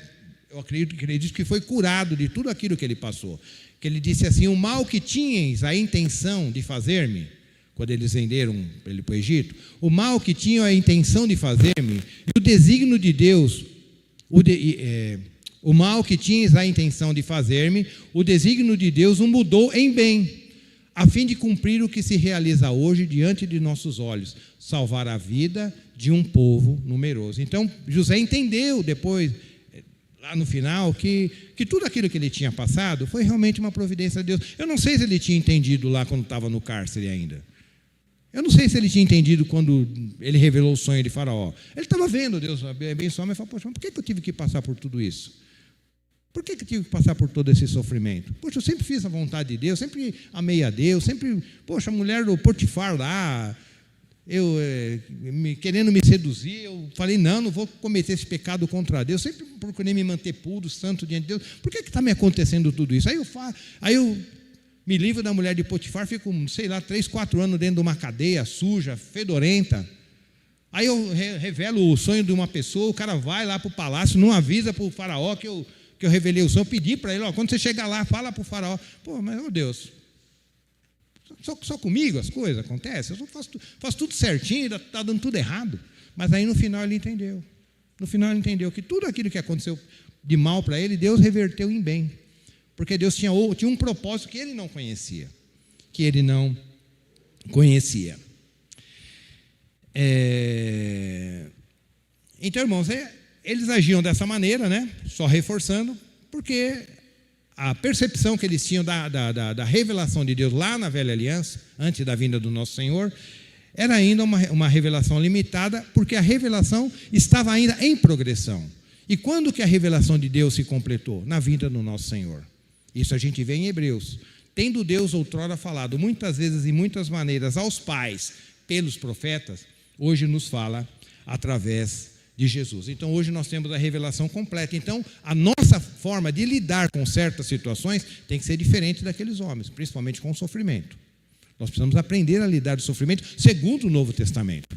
eu acredito que foi curado de tudo aquilo que ele passou. Que ele disse assim: o mal que tinhas a intenção de fazer-me, quando eles venderam ele para o Egito, o mal que tinham a intenção de fazer-me, e o desígnio de Deus, o mal que tinhas a intenção de fazer-me, o desígnio de Deus o mudou em bem, a fim de cumprir o que se realiza hoje diante de nossos olhos, salvar a vida de um povo numeroso. Então, José entendeu depois, lá no final, que tudo aquilo que ele tinha passado foi realmente uma providência de Deus. Eu não sei se ele tinha entendido lá quando estava no cárcere ainda. Eu não sei se ele tinha entendido quando ele revelou o sonho de Faraó. Ele estava vendo Deus abençoar, mas falou: poxa, mas por que eu tive que passar por tudo isso? Por que eu tive que passar por todo esse sofrimento? Poxa, eu sempre fiz a vontade de Deus, sempre amei a Deus, sempre, poxa, a mulher do Potifar lá, querendo me seduzir, eu falei: não vou cometer esse pecado contra Deus, sempre procurei me manter puro, santo diante de Deus. Por que está me acontecendo tudo isso? Aí eu me livro da mulher de Potifar, fico, 3, 4 anos dentro de uma cadeia suja, fedorenta. Aí eu revelo o sonho de uma pessoa, o cara vai lá para o palácio, não avisa para o faraó que eu revelei o sonho. Eu pedi para ele: quando você chegar lá, fala para o faraó. Pô, mas, Deus, só comigo as coisas acontecem? Eu faço tudo certinho, está dando tudo errado. Mas aí no final ele entendeu. No final ele entendeu que tudo aquilo que aconteceu de mal para ele, Deus reverteu em bem. Porque Deus tinha um propósito que ele não conhecia. Então, irmãos, eles agiam dessa maneira, né? Só reforçando, porque a percepção que eles tinham da revelação de Deus lá na velha aliança, antes da vinda do nosso Senhor, Era ainda uma revelação limitada, porque a revelação estava ainda em progressão. E quando que a revelação de Deus se completou? Na vinda do nosso Senhor. Isso a gente vê em Hebreus. Tendo Deus outrora falado muitas vezes e muitas maneiras aos pais pelos profetas, hoje nos fala através de Jesus. Então hoje nós temos a revelação completa. Então a nossa forma de lidar com certas situações tem que ser diferente daqueles homens, principalmente com o sofrimento. Nós precisamos aprender a lidar com o sofrimento segundo o Novo Testamento.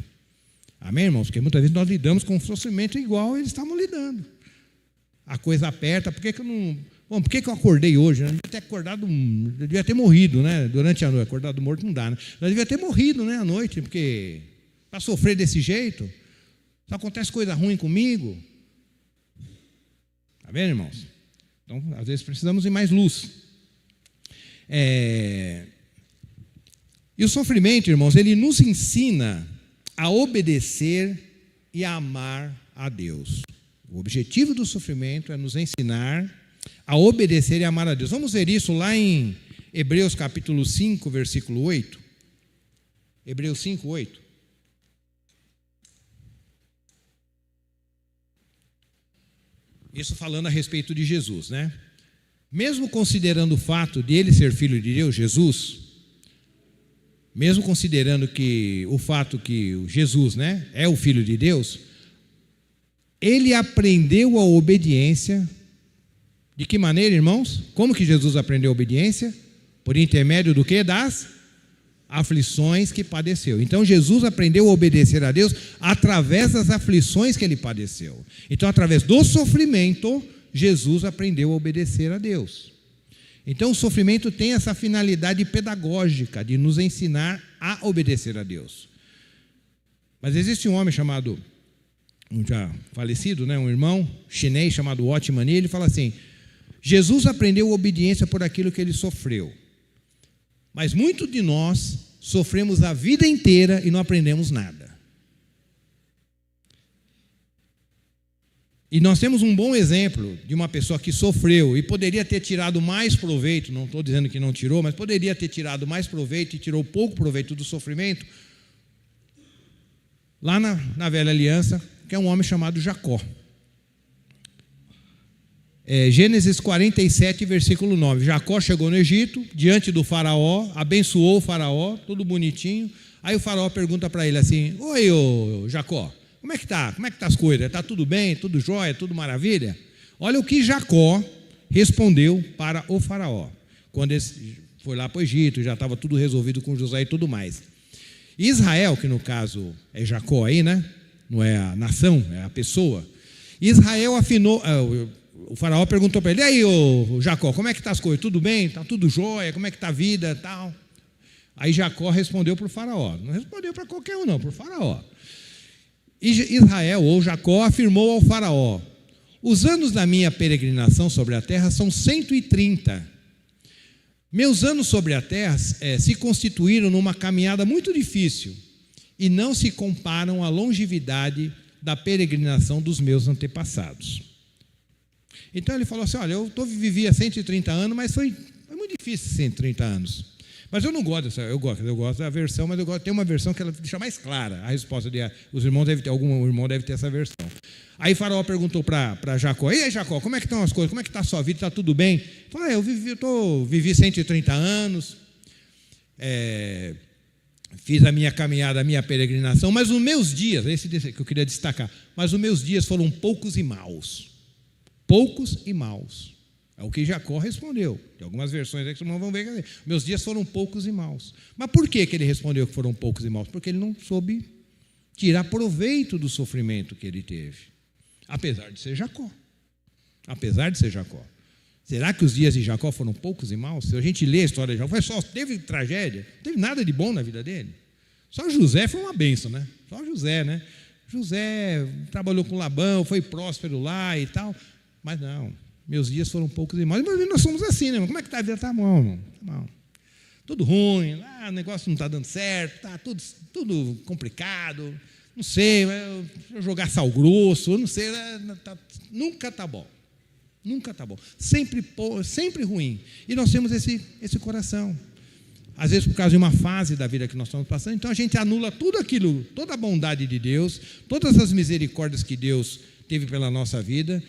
Amém, irmãos? Porque muitas vezes nós lidamos com o sofrimento igual eles estavam lidando. A coisa aperta, por que eu não... Bom, por que eu acordei hoje? Eu devia ter acordado, eu devia ter morrido, né? Durante a noite. Acordado morto não dá, né? Eu devia ter morrido, né, à noite, porque para sofrer desse jeito, só acontece coisa ruim comigo. Está vendo, irmãos? Então, às vezes precisamos de mais luz. E o sofrimento, irmãos, ele nos ensina a obedecer e a amar a Deus. O objetivo do sofrimento é nos ensinar a obedecer e amar a Deus. Vamos ver isso lá em Hebreus capítulo 5, versículo 8. Hebreus 5, 8. Isso falando a respeito de Jesus, né? Mesmo considerando o fato de ele ser filho de Deus, Jesus, mesmo considerando que o fato que Jesus, né, é o filho de Deus, ele aprendeu a obediência. De que maneira, irmãos? Como que Jesus aprendeu a obediência? Por intermédio do quê? Das aflições que padeceu. Então Jesus aprendeu a obedecer a Deus através das aflições que ele padeceu. Então, através do sofrimento, Jesus aprendeu a obedecer a Deus. Então o sofrimento tem essa finalidade pedagógica de nos ensinar a obedecer a Deus. Mas existe um homem chamado, um já falecido, né, um irmão chinês chamado Watchman, ele fala assim: Jesus aprendeu obediência por aquilo que ele sofreu. Mas muitos de nós sofremos a vida inteira e não aprendemos nada. E nós temos um bom exemplo de uma pessoa que sofreu e poderia ter tirado mais proveito, não estou dizendo que não tirou, mas poderia ter tirado mais proveito e tirou pouco proveito do sofrimento, lá na velha aliança, que é um homem chamado Jacó. Gênesis 47, versículo 9. Jacó chegou no Egito, diante do faraó, abençoou o faraó, tudo bonitinho. Aí o faraó pergunta para ele assim: oi, ô Jacó, como é que tá? Como é que tá as coisas? Está tudo bem? Tudo jóia? Tudo maravilha? Olha o que Jacó respondeu para o faraó. Quando ele foi lá para o Egito, já estava tudo resolvido com José e tudo mais. Israel, que no caso é Jacó aí, né? Não é a nação, é a pessoa. Israel afinou... O faraó perguntou para ele: e aí, ô Jacó, como é que está as coisas? Tudo bem? Está tudo jóia? Como é que está a vida? Tal. Aí Jacó respondeu para o faraó. Não respondeu para qualquer um, não, para o faraó. E Israel, ou Jacó, afirmou ao faraó: os anos da minha peregrinação sobre a terra são 130. Meus anos sobre a terra se constituíram numa caminhada muito difícil e não se comparam à longevidade da peregrinação dos meus antepassados. Então ele falou assim: olha, eu vivia 130 anos, mas foi muito difícil 130 anos. Mas eu não gosto dessa, eu gosto da versão, mas tem uma versão que ela deixa mais clara a resposta os irmãos devem ter, algum irmão deve ter essa versão. Aí Faraó perguntou para Jacó: e aí, Jacó, como é que estão as coisas? Como é que está a sua vida? Está tudo bem? Ele falou: vivi 130 anos, fiz a minha caminhada, a minha peregrinação, mas os meus dias, esse que eu queria destacar, mas os meus dias foram poucos e maus. Poucos e maus. É o que Jacó respondeu. Tem algumas versões aí que vocês não vão ver. Meus dias foram poucos e maus. Mas por que ele respondeu que foram poucos e maus? Porque ele não soube tirar proveito do sofrimento que ele teve. Apesar de ser Jacó. Apesar de ser Jacó. Será que os dias de Jacó foram poucos e maus? Se a gente lê a história de Jacó, só teve tragédia, não teve nada de bom na vida dele. Só José foi uma bênção, né? Só José, né? José trabalhou com Labão, foi próspero lá e tal. Mas não, meus dias foram poucos e maus. Mas nós somos assim, né? Como é que está a vida? Está bom, irmão. Tá bom. Tudo ruim, o negócio não está dando certo, está tudo complicado. Não sei, jogar sal grosso, não sei, nunca está bom. Nunca está bom. Sempre ruim. E nós temos esse coração. às vezes por causa de uma fase da vida que nós estamos passando. Então a gente anula tudo aquilo, toda a bondade de Deus, todas as misericórdias que Deus teve pela nossa vida,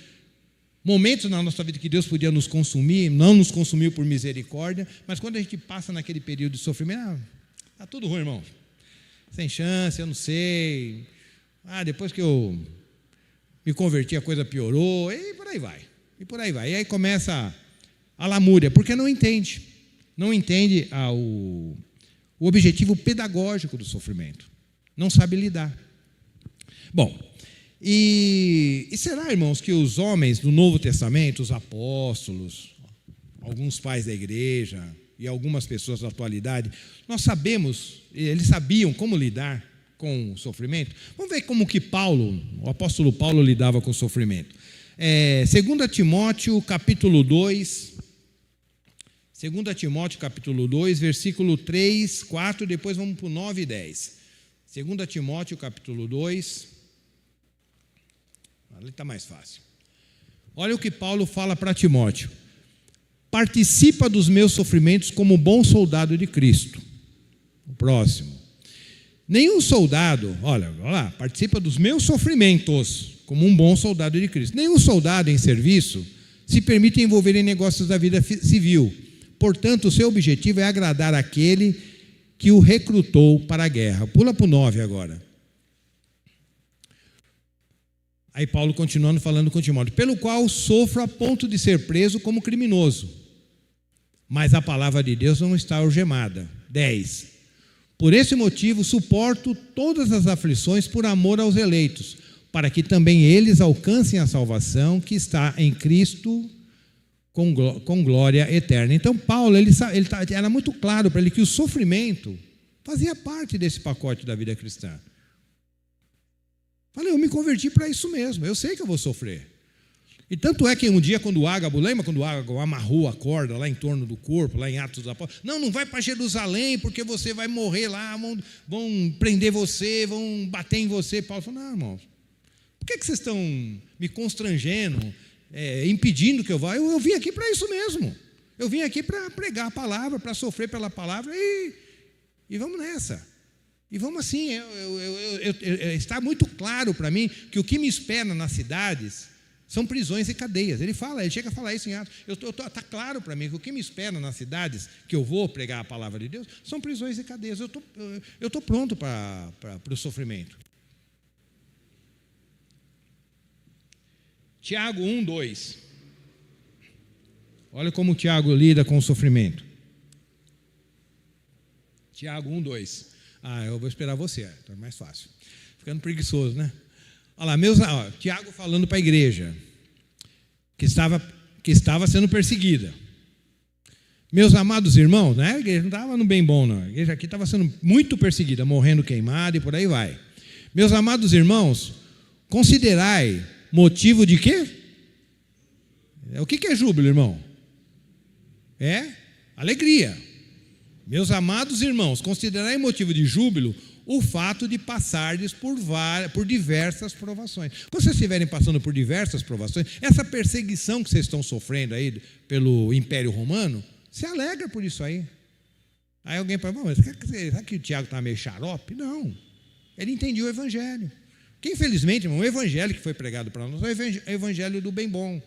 momentos na nossa vida que Deus podia nos consumir, não nos consumiu por misericórdia, mas quando a gente passa naquele período de sofrimento, está tudo ruim, irmão, sem chance, eu não sei, depois que eu me converti a coisa piorou, e por aí vai, e aí começa a lamúria, porque não entende o objetivo pedagógico do sofrimento, não sabe lidar. Bom, e será, irmãos, que os homens do Novo Testamento, os apóstolos, alguns pais da igreja e algumas pessoas da atualidade, nós sabemos, eles sabiam como lidar com o sofrimento? Vamos ver como que o apóstolo Paulo lidava com o sofrimento. 2 Timóteo capítulo 2, 2 Timóteo capítulo 2, versículo 3, 4, depois vamos para o 9 e 10. 2 Timóteo capítulo 2, ali está mais fácil. Olha o que Paulo fala para Timóteo: participa dos meus sofrimentos como bom soldado de Cristo. O próximo: nenhum soldado, olha lá, participa dos meus sofrimentos como um bom soldado de Cristo. Nenhum soldado em serviço se permite envolver em negócios da vida civil. Portanto, o seu objetivo é agradar aquele que o recrutou para a guerra. Pula para o 9 agora. Aí Paulo continuando falando com Timóteo: pelo qual sofro a ponto de ser preso como criminoso, mas a palavra de Deus não está algemada. 10. Por esse motivo suporto todas as aflições por amor aos eleitos, para que também eles alcancem a salvação que está em Cristo com glória eterna. Então Paulo, era muito claro para ele que o sofrimento fazia parte desse pacote da vida cristã. Falei, eu me converti para isso mesmo, eu sei que eu vou sofrer. E tanto é que um dia, quando o Ágabo, lembra quando o Ágabo amarrou a corda lá em torno do corpo, lá em Atos dos Apóstolos? Não vai para Jerusalém, porque você vai morrer lá, vão prender você, vão bater em você. Paulo falou: não, irmãos, por que vocês estão me constrangendo, impedindo que eu vá? Eu vim aqui para isso mesmo. Eu vim aqui para pregar a palavra, para sofrer pela palavra, e vamos nessa. E vamos assim, está muito claro para mim que o que me espera nas cidades são prisões e cadeias. Ele chega a falar isso em Atos. Está claro para mim que o que me espera nas cidades que eu vou pregar a palavra de Deus são prisões e cadeias. Eu estou pronto para o sofrimento. Tiago 1, 2. Olha como Tiago lida com o sofrimento. Tiago 1, 2. Eu vou esperar você, é mais fácil. Ficando preguiçoso, né? Olha lá, Tiago falando para a igreja que estava sendo perseguida. Meus amados irmãos, né? A igreja não estava no bem bom, não. A igreja aqui estava sendo muito perseguida, morrendo queimada e por aí vai. Meus amados irmãos, considerai motivo de quê? O que é júbilo, irmão? Alegria. Meus amados irmãos, considerai motivo de júbilo o fato de passardes por diversas provações. Quando vocês estiverem passando por diversas provações, essa perseguição que vocês estão sofrendo aí pelo Império Romano, se alegra por isso aí. Aí alguém fala: mas será que o Tiago está meio xarope? Não, ele entendia o Evangelho. Que infelizmente, irmão, o Evangelho que foi pregado para nós é o Evangelho do bem bom.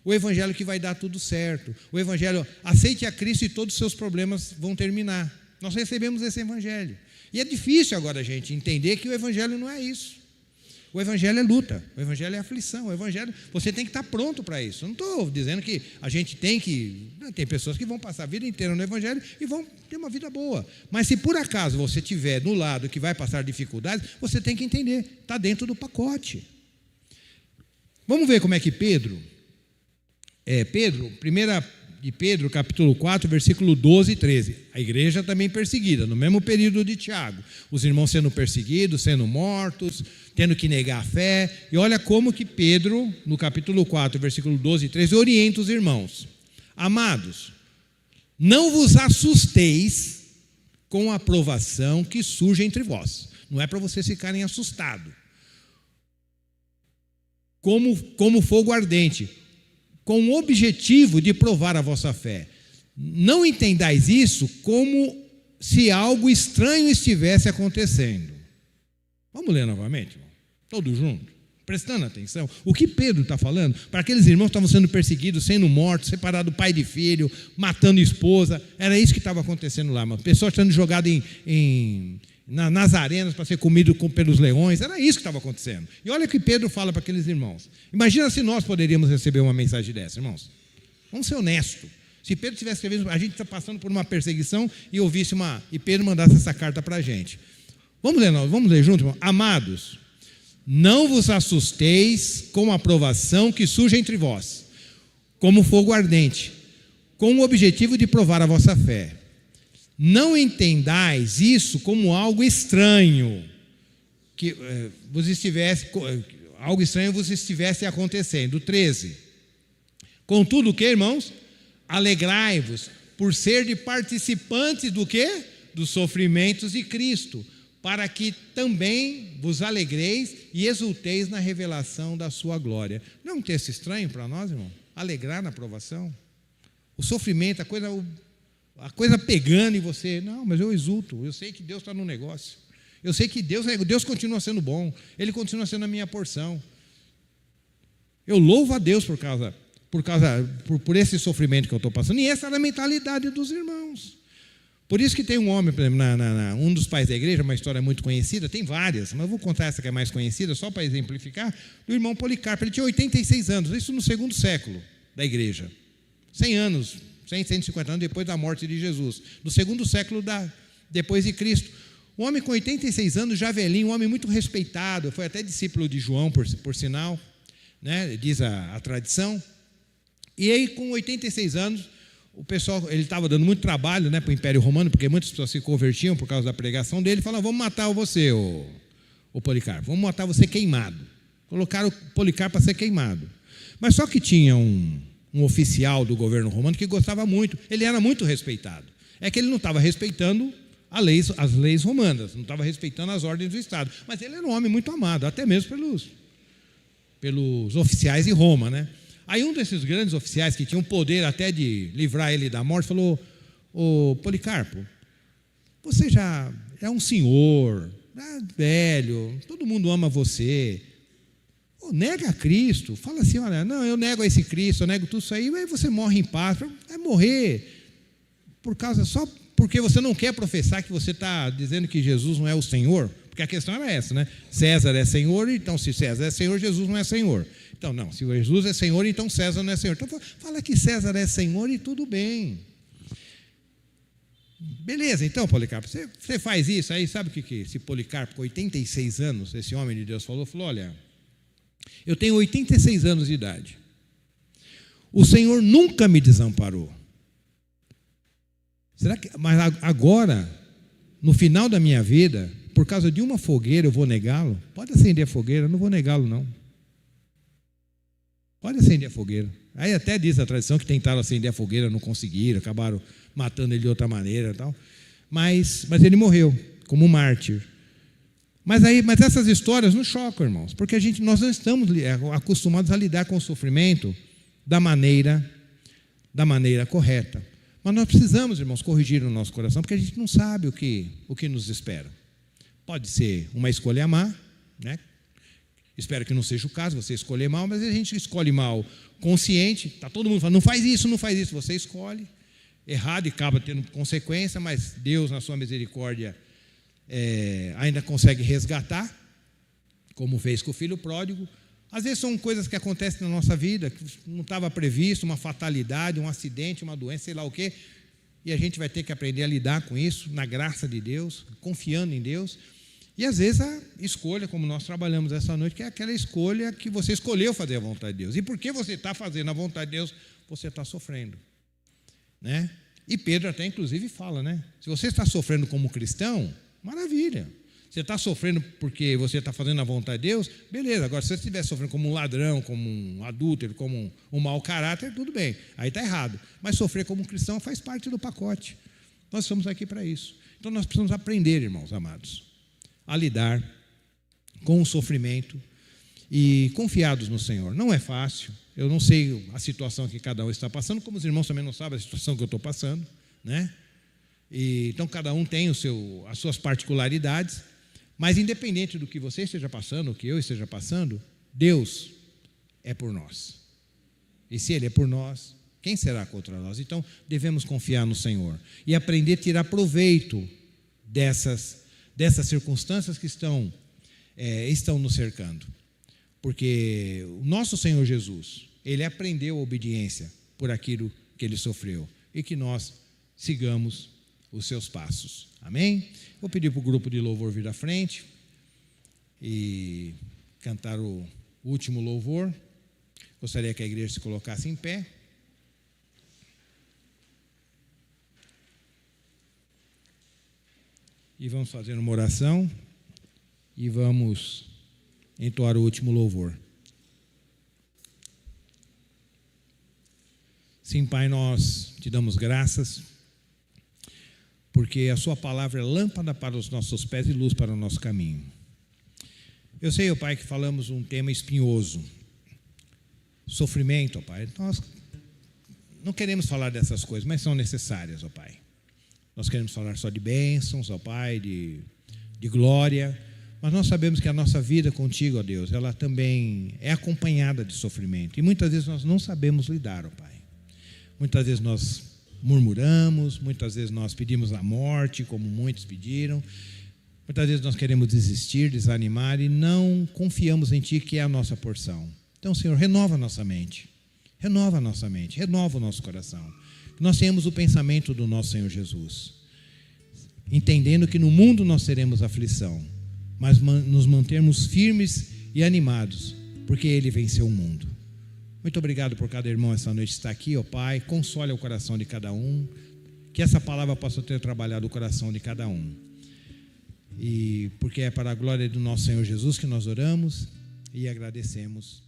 O Evangelho que vai dar tudo certo. O Evangelho, aceite a Cristo e todos os seus problemas vão terminar. Nós recebemos esse Evangelho. E é difícil agora a gente entender que o Evangelho não é isso. O Evangelho é luta, o Evangelho é aflição, o Evangelho, você tem que estar pronto para isso. Eu não estou dizendo que a gente tem pessoas que vão passar a vida inteira no Evangelho e vão ter uma vida boa. Mas se por acaso você estiver no lado que vai passar dificuldades, você tem que entender, está dentro do pacote. Vamos ver como é que Pedro, 1 de Pedro, capítulo 4, versículo 12 e 13. A igreja também perseguida, no mesmo período de Tiago. Os irmãos sendo perseguidos, sendo mortos, tendo que negar a fé. E olha como que Pedro, no capítulo 4, versículo 12 e 13, orienta os irmãos. Amados, não vos assusteis com a provação que surge entre vós. Não é para vocês ficarem assustados. Como fogo ardente, com o objetivo de provar a vossa fé. Não entendais isso como se algo estranho estivesse acontecendo. Vamos ler novamente, irmão? Todos juntos, prestando atenção. O que Pedro está falando, para aqueles irmãos que estavam sendo perseguidos, sendo mortos, separados pai de filho, matando esposa, era isso que estava acontecendo lá, mano. Pessoas sendo jogadas nas arenas para ser comido pelos leões, era isso que estava acontecendo. E olha o que Pedro fala para aqueles irmãos. Imagina se nós poderíamos receber uma mensagem dessa, irmãos. Vamos ser honestos. Se Pedro tivesse escrevendo, a gente está passando por uma perseguição e Pedro mandasse essa carta para a gente. Vamos ler junto, irmão? Amados, não vos assusteis com a provação que surge entre vós, como fogo ardente, com o objetivo de provar a vossa fé. Não entendais isso como algo estranho, que algo estranho vos estivesse acontecendo. 13. Contudo, o que, irmãos? Alegrai-vos por ser de participantes do quê? Dos sofrimentos de Cristo, para que também vos alegreis e exulteis na revelação da sua glória. Não é um texto estranho para nós, irmão? Alegrar na provação. O sofrimento, a coisa pegando em você. Não, mas eu exulto, eu sei que Deus está no negócio. Eu sei que Deus continua sendo bom, Ele continua sendo a minha porção. Eu louvo a Deus por esse sofrimento que eu estou passando. E essa era a mentalidade dos irmãos. Por isso que tem um homem, por exemplo, um dos pais da igreja, uma história muito conhecida, tem várias, mas eu vou contar essa que é mais conhecida, só para exemplificar, do irmão Policarpo. Ele tinha 86 anos, isso no segundo século da igreja. 100 anos, 150 anos depois da morte de Jesus. No segundo século depois de Cristo. Um homem com 86 anos, já velhinho, um homem muito respeitado, foi até discípulo de João, por sinal, né, diz a tradição. E aí, com 86 anos, o pessoal, ele estava dando muito trabalho, né, para o Império Romano, porque muitas pessoas se convertiam por causa da pregação dele, falaram, vamos matar você, o Policarpo, vamos matar você queimado. Colocaram o Policarpo para ser queimado. Mas só que tinha um oficial do governo romano que gostava muito, ele era muito respeitado. É que ele não estava respeitando as leis romanas, não estava respeitando as ordens do Estado. Mas ele era um homem muito amado, até mesmo pelos oficiais de Roma, né? Aí um desses grandes oficiais, que tinha o poder até de livrar ele da morte, falou, ô Policarpo, você já é um senhor, velho, todo mundo ama você, nega a Cristo, fala assim, olha, não, eu nego a esse Cristo, eu nego tudo isso aí, aí você morre em paz. É morrer só porque você não quer professar que você está dizendo que Jesus não é o Senhor, porque a questão era essa, né? César é Senhor, então se César é Senhor, Jesus não é Senhor. Então, não, se Jesus é Senhor, então César não é Senhor. Então, fala que César é Senhor e tudo bem. Beleza, então, Policarpo, você faz isso, aí sabe o que esse Policarpo, com 86 anos, esse homem de Deus falou, olha, eu tenho 86 anos de idade, o Senhor nunca me desamparou. Mas agora, no final da minha vida, por causa de uma fogueira, eu vou negá-lo? Pode acender a fogueira, eu não vou negá-lo, não. Pode acender a fogueira. Aí até diz a tradição que tentaram acender a fogueira, não conseguiram, acabaram matando ele de outra maneira e tal. Mas ele morreu como um mártir. Mas essas histórias nos chocam, irmãos, porque nós não estamos acostumados a lidar com o sofrimento da maneira correta. Mas nós precisamos, irmãos, corrigir o nosso coração, porque a gente não sabe o que nos espera. Pode ser uma escolha má, né? Espero que não seja o caso, você escolher mal, mas a gente escolhe mal consciente, está todo mundo falando, não faz isso, você escolhe errado e acaba tendo consequência, mas Deus, na sua misericórdia, ainda consegue resgatar, como fez com o filho pródigo. Às vezes são coisas que acontecem na nossa vida, que não estava previsto, uma fatalidade, um acidente, uma doença, sei lá o quê, e a gente vai ter que aprender a lidar com isso, na graça de Deus, confiando em Deus. E às vezes a escolha, como nós trabalhamos essa noite, que é aquela escolha que você escolheu fazer a vontade de Deus. E porque você está fazendo a vontade de Deus, você está sofrendo, né? E Pedro até inclusive fala, né? Se você está sofrendo como cristão, maravilha. Você está sofrendo porque você está fazendo a vontade de Deus, beleza. Agora, se você estiver sofrendo como um ladrão, como um adúltero, como um mau caráter, tudo bem. Aí está errado. Mas sofrer como um cristão faz parte do pacote. Nós estamos aqui para isso. Então nós precisamos aprender, irmãos amados, a lidar com o sofrimento e confiados no Senhor. Não é fácil, eu não sei a situação que cada um está passando, como os irmãos também não sabem a situação que eu estou passando, né? Então, cada um tem as suas particularidades, mas independente do que você esteja passando, ou que eu esteja passando, Deus é por nós. E se Ele é por nós, quem será contra nós? Então, devemos confiar no Senhor e aprender a tirar proveito dessas circunstâncias que estão nos cercando. Porque o nosso Senhor Jesus, Ele aprendeu a obediência por aquilo que Ele sofreu, e que nós sigamos os seus passos. Amém? Vou pedir para o grupo de louvor vir à frente e cantar o último louvor. Gostaria que a igreja se colocasse em pé. E vamos fazer uma oração e vamos entoar o último louvor. Sim, Pai, nós te damos graças, porque a sua palavra é lâmpada para os nossos pés e luz para o nosso caminho. Eu sei, ó Pai, que falamos um tema espinhoso, sofrimento, ó Pai. Nós não queremos falar dessas coisas, mas são necessárias, ó Pai. Nós queremos falar só de bênçãos, ó Pai, de glória, mas nós sabemos que a nossa vida contigo, ó Deus, ela também é acompanhada de sofrimento, e muitas vezes nós não sabemos lidar, ó Pai. Muitas vezes nós murmuramos, muitas vezes nós pedimos a morte, como muitos pediram, muitas vezes nós queremos desistir, desanimar e não confiamos em Ti, que é a nossa porção. Então, Senhor, renova a nossa mente, renova o nosso coração, que nós tenhamos o pensamento do nosso Senhor Jesus, entendendo que no mundo nós teremos aflição, mas nos mantermos firmes e animados, porque Ele venceu o mundo. Muito obrigado por cada irmão essa noite estar aqui, ó Pai. Console o coração de cada um, que essa palavra possa ter trabalhado o coração de cada um. E porque é para a glória do nosso Senhor Jesus que nós oramos e agradecemos.